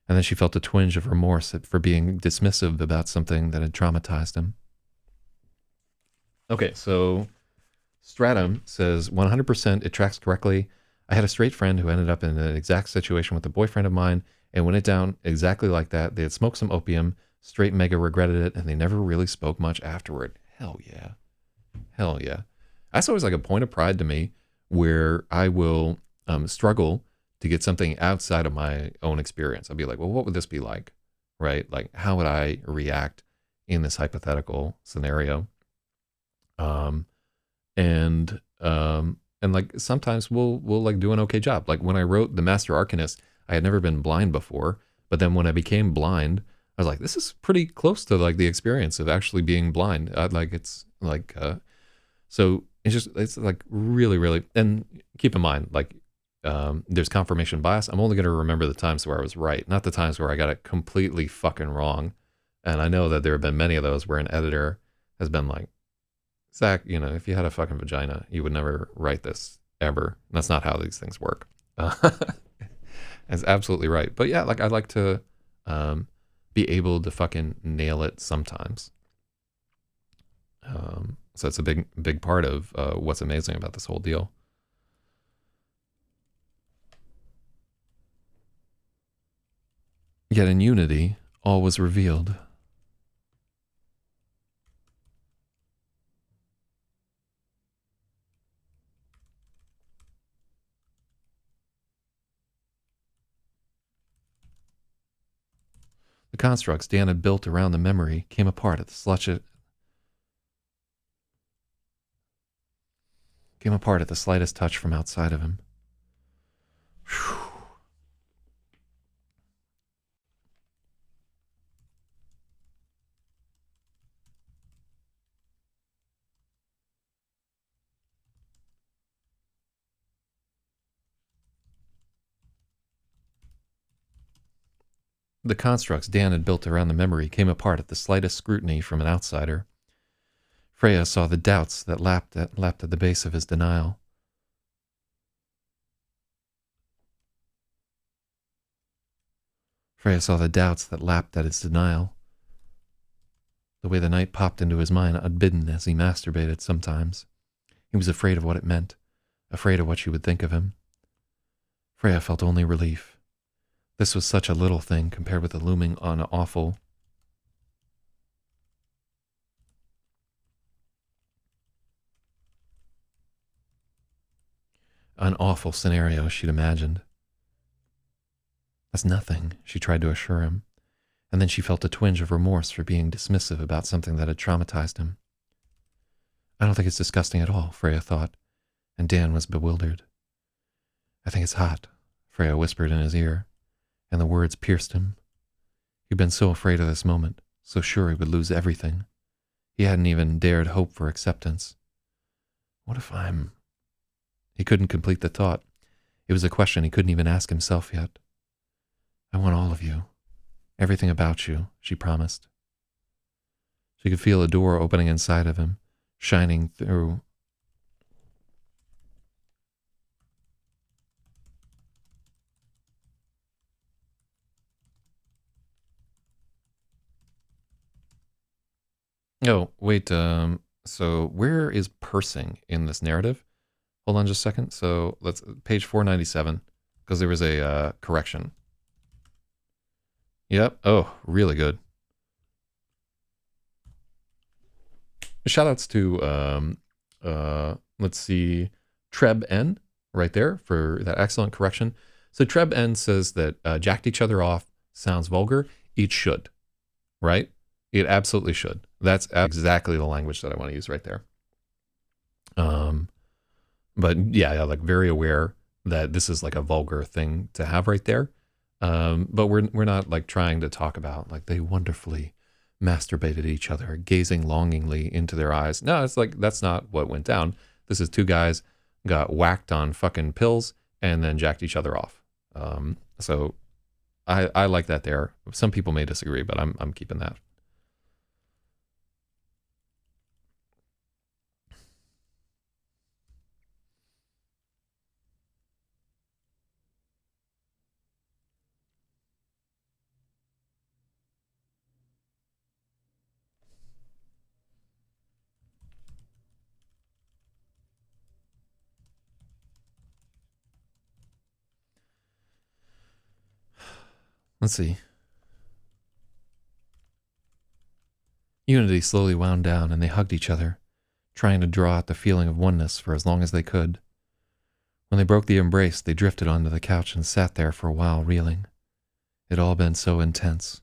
and then she felt a twinge of remorse for being dismissive about something that had traumatized him. Okay, so Stratum says 100% it tracks correctly. I had a straight friend who ended up in an exact situation with a boyfriend of mine, and went it down exactly like that. They had smoked some opium, straight mega regretted it, and they never really spoke much afterward. Hell yeah. Hell yeah. That's always like a point of pride to me where I will struggle to get something outside of my own experience. I'll be like, well, what would this be like? Right? Like, how would I react in this hypothetical scenario? And like sometimes we'll like do an okay job. Like when I wrote The Master Arcanist, I had never been blind before, but then when I became blind, I was like, this is pretty close to like the experience of actually being blind. So it's like really, really, and keep in mind, like, there's confirmation bias. I'm only going to remember the times where I was right, not the times where I got it completely fucking wrong. And I know that there have been many of those where an editor has been like, Zach, if you had a fucking vagina, you would never write this ever. That's not how these things work. That's absolutely right. But yeah, like I'd like to be able to fucking nail it sometimes. So it's a big part of what's amazing about this whole deal. Yet in unity, all was revealed. The constructs Dan had built around the memory came apart at the slightest touch from outside of him. Whew. The constructs Dan had built around the memory came apart at the slightest scrutiny from an outsider. Freya saw the doubts that lapped at the base of his denial. Freya saw the doubts that lapped at his denial. The way the night popped into his mind unbidden as he masturbated sometimes. He was afraid of what it meant, afraid of what she would think of him. Freya felt only relief. This was such a little thing compared with the looming an awful scenario she'd imagined. That's nothing, she tried to assure him, and then she felt a twinge of remorse for being dismissive about something that had traumatized him. I don't think it's disgusting at all, Freya thought, and Dan was bewildered. I think it's hot, Freya whispered in his ear, and the words pierced him. He'd been so afraid of this moment, so sure he would lose everything. He hadn't even dared hope for acceptance. What if I'm... He couldn't complete the thought. It was a question he couldn't even ask himself yet. I want all of you. Everything about you, she promised. She could feel a door opening inside of him, shining through. Oh, wait, so where is pursing in this narrative? Hold on just a second. So let's, page 497, because there was a correction. Yep. Oh, really good. Shoutouts to, let's see, Treb N right there for that excellent correction. So Treb N says that jacked each other off sounds vulgar. It should, right? It absolutely should. That's exactly the language that I want to use right there. But yeah, like very aware that this is like a vulgar thing to have right there. But we're not like trying to talk about like they wonderfully masturbated each other, gazing longingly into their eyes. No, it's like that's not what went down. This is two guys got whacked on fucking pills and then jacked each other off. So I like that there. Some people may disagree, but I'm keeping that. Let's see. Unity slowly wound down and they hugged each other, trying to draw out the feeling of oneness for as long as they could. When they broke the embrace, they drifted onto the couch and sat there for a while, reeling. It had all been so intense.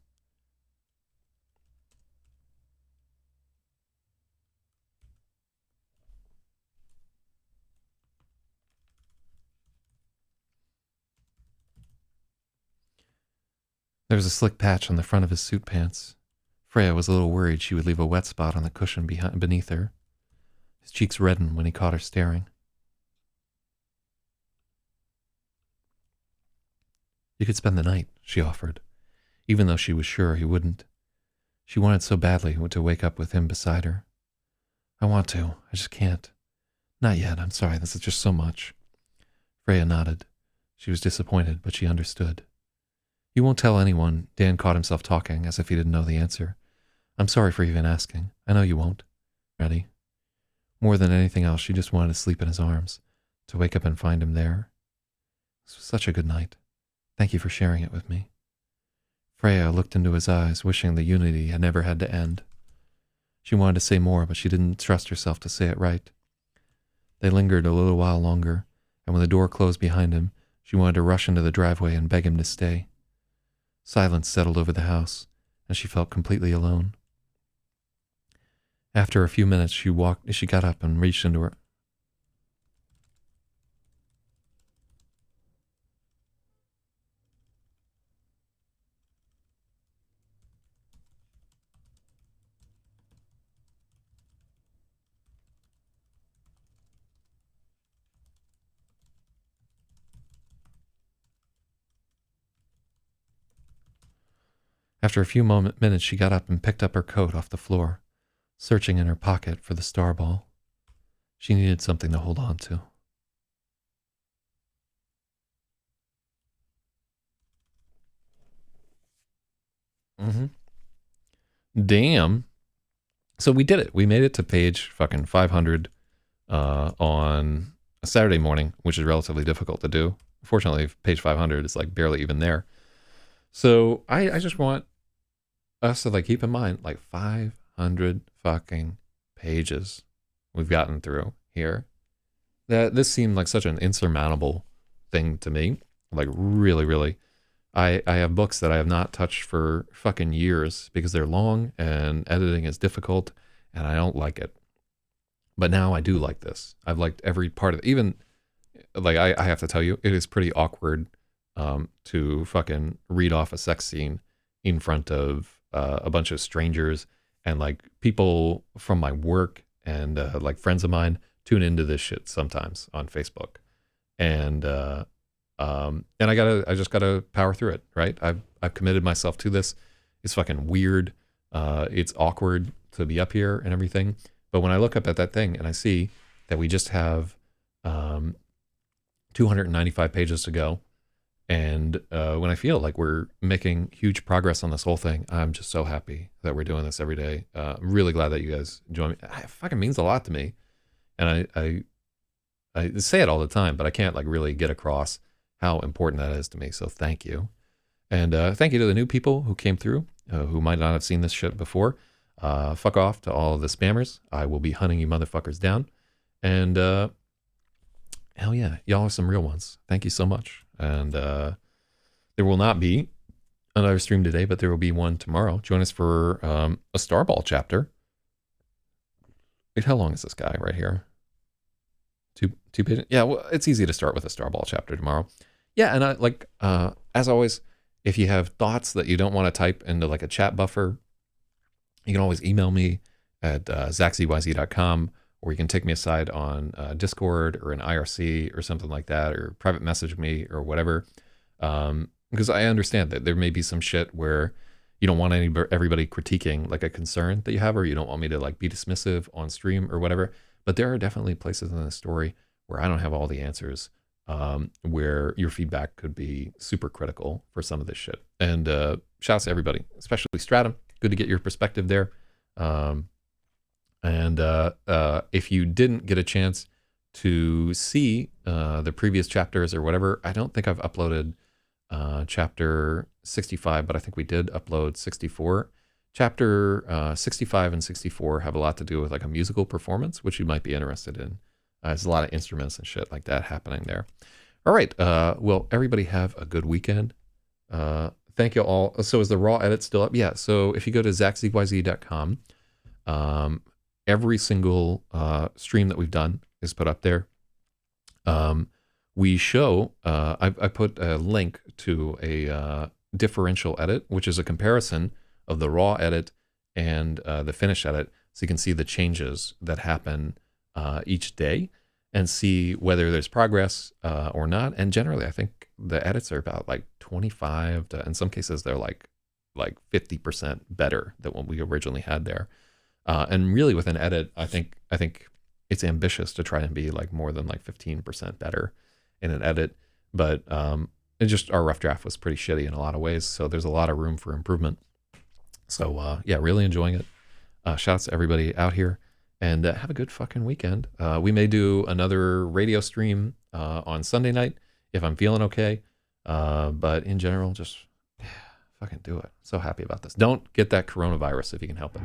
There was a slick patch on the front of his suit pants. Freya was a little worried she would leave a wet spot on the cushion beneath her. His cheeks reddened when he caught her staring. You could spend the night, she offered, even though she was sure he wouldn't. She wanted so badly to wake up with him beside her. I want to. I just can't. Not yet. I'm sorry. This is just so much. Freya nodded. She was disappointed, but she understood. You won't tell anyone. Dan caught himself talking as if he didn't know the answer. I'm sorry for even asking. I know you won't. Ready? More than anything else, she just wanted to sleep in his arms, to wake up and find him there. This was such a good night. Thank you for sharing it with me. Freya looked into his eyes, wishing the unity had never had to end. She wanted to say more, but she didn't trust herself to say it right. They lingered a little while longer, and when the door closed behind him, she wanted to rush into the driveway and beg him to stay. Silence settled over the house, and she felt completely alone. After a few minutes, she got up and reached into her... After a few minutes, she got up and picked up her coat off the floor, searching in her pocket for the star ball. She needed something to hold on to. Mm-hmm. Damn. So we did it. We made it to page fucking 500 on a Saturday morning, which is relatively difficult to do. Fortunately, page 500 is like barely even there. So I just want us to like keep in mind like 500 fucking pages we've gotten through here. That this seemed like such an insurmountable thing to me. Like really, really. I have books that I have not touched for fucking years because they're long and editing is difficult and I don't like it. But now I do like this. I've liked every part of it. Even like I have to tell you, it is pretty awkward to fucking read off a sex scene in front of a bunch of strangers and like people from my work and like friends of mine tune into this shit sometimes on Facebook. And I just gotta power through it, right? I've committed myself to this. It's fucking weird. It's awkward to be up here and everything. But when I look up at that thing and I see that we just have 295 pages to go, and when I feel like we're making huge progress on this whole thing, I'm just so happy that we're doing this every day. I'm really glad that you guys join me. It fucking means a lot to me. And I say it all the time, but I can't like really get across how important that is to me. So thank you. And thank you to the new people who came through, who might not have seen this shit before. Fuck off to all of the spammers. I will be hunting you motherfuckers down. And hell yeah, y'all are some real ones. Thank you so much. And there will not be another stream today, but there will be one tomorrow. Join us for a Starball chapter. Wait, how long is this guy right here? Two pages? Yeah, well, it's easy to start with a Starball chapter tomorrow. Yeah, and I like as always, if you have thoughts that you don't want to type into like a chat buffer, you can always email me at zachzyz.com, or you can take me aside on Discord or an IRC or something like that, or private message me or whatever. Because I understand that there may be some shit where you don't want everybody critiquing like a concern that you have, or you don't want me to like be dismissive on stream or whatever. But there are definitely places in the story where I don't have all the answers, where your feedback could be super critical for some of this shit. And shouts to everybody, especially Stratum. Good to get your perspective there. And if you didn't get a chance to see the previous chapters or whatever, I don't think I've uploaded chapter 65, but I think we did upload 64. Chapter 65 and 64 have a lot to do with like a musical performance, which you might be interested in. There's a lot of instruments and shit like that happening there. All right. Well, everybody have a good weekend. Thank you all. So is the raw edit still up? Yeah. So if you go to zachzyz.com, every single stream that we've done is put up there. We show, I put a link to a differential edit, which is a comparison of the raw edit and the finished edit. So you can see the changes that happen each day and see whether there's progress or not. And generally, I think the edits are about like 25 to, in some cases, they're like 50% better than what we originally had there. And really with an edit, I think it's ambitious to try and be like more than like 15% better in an edit. But it just, our rough draft was pretty shitty in a lot of ways. So there's a lot of room for improvement. So yeah, really enjoying it. Shouts to everybody out here. And have a good fucking weekend. We may do another radio stream on Sunday night if I'm feeling okay. But in general, just fucking do it. So happy about this. Don't get that coronavirus if you can help it.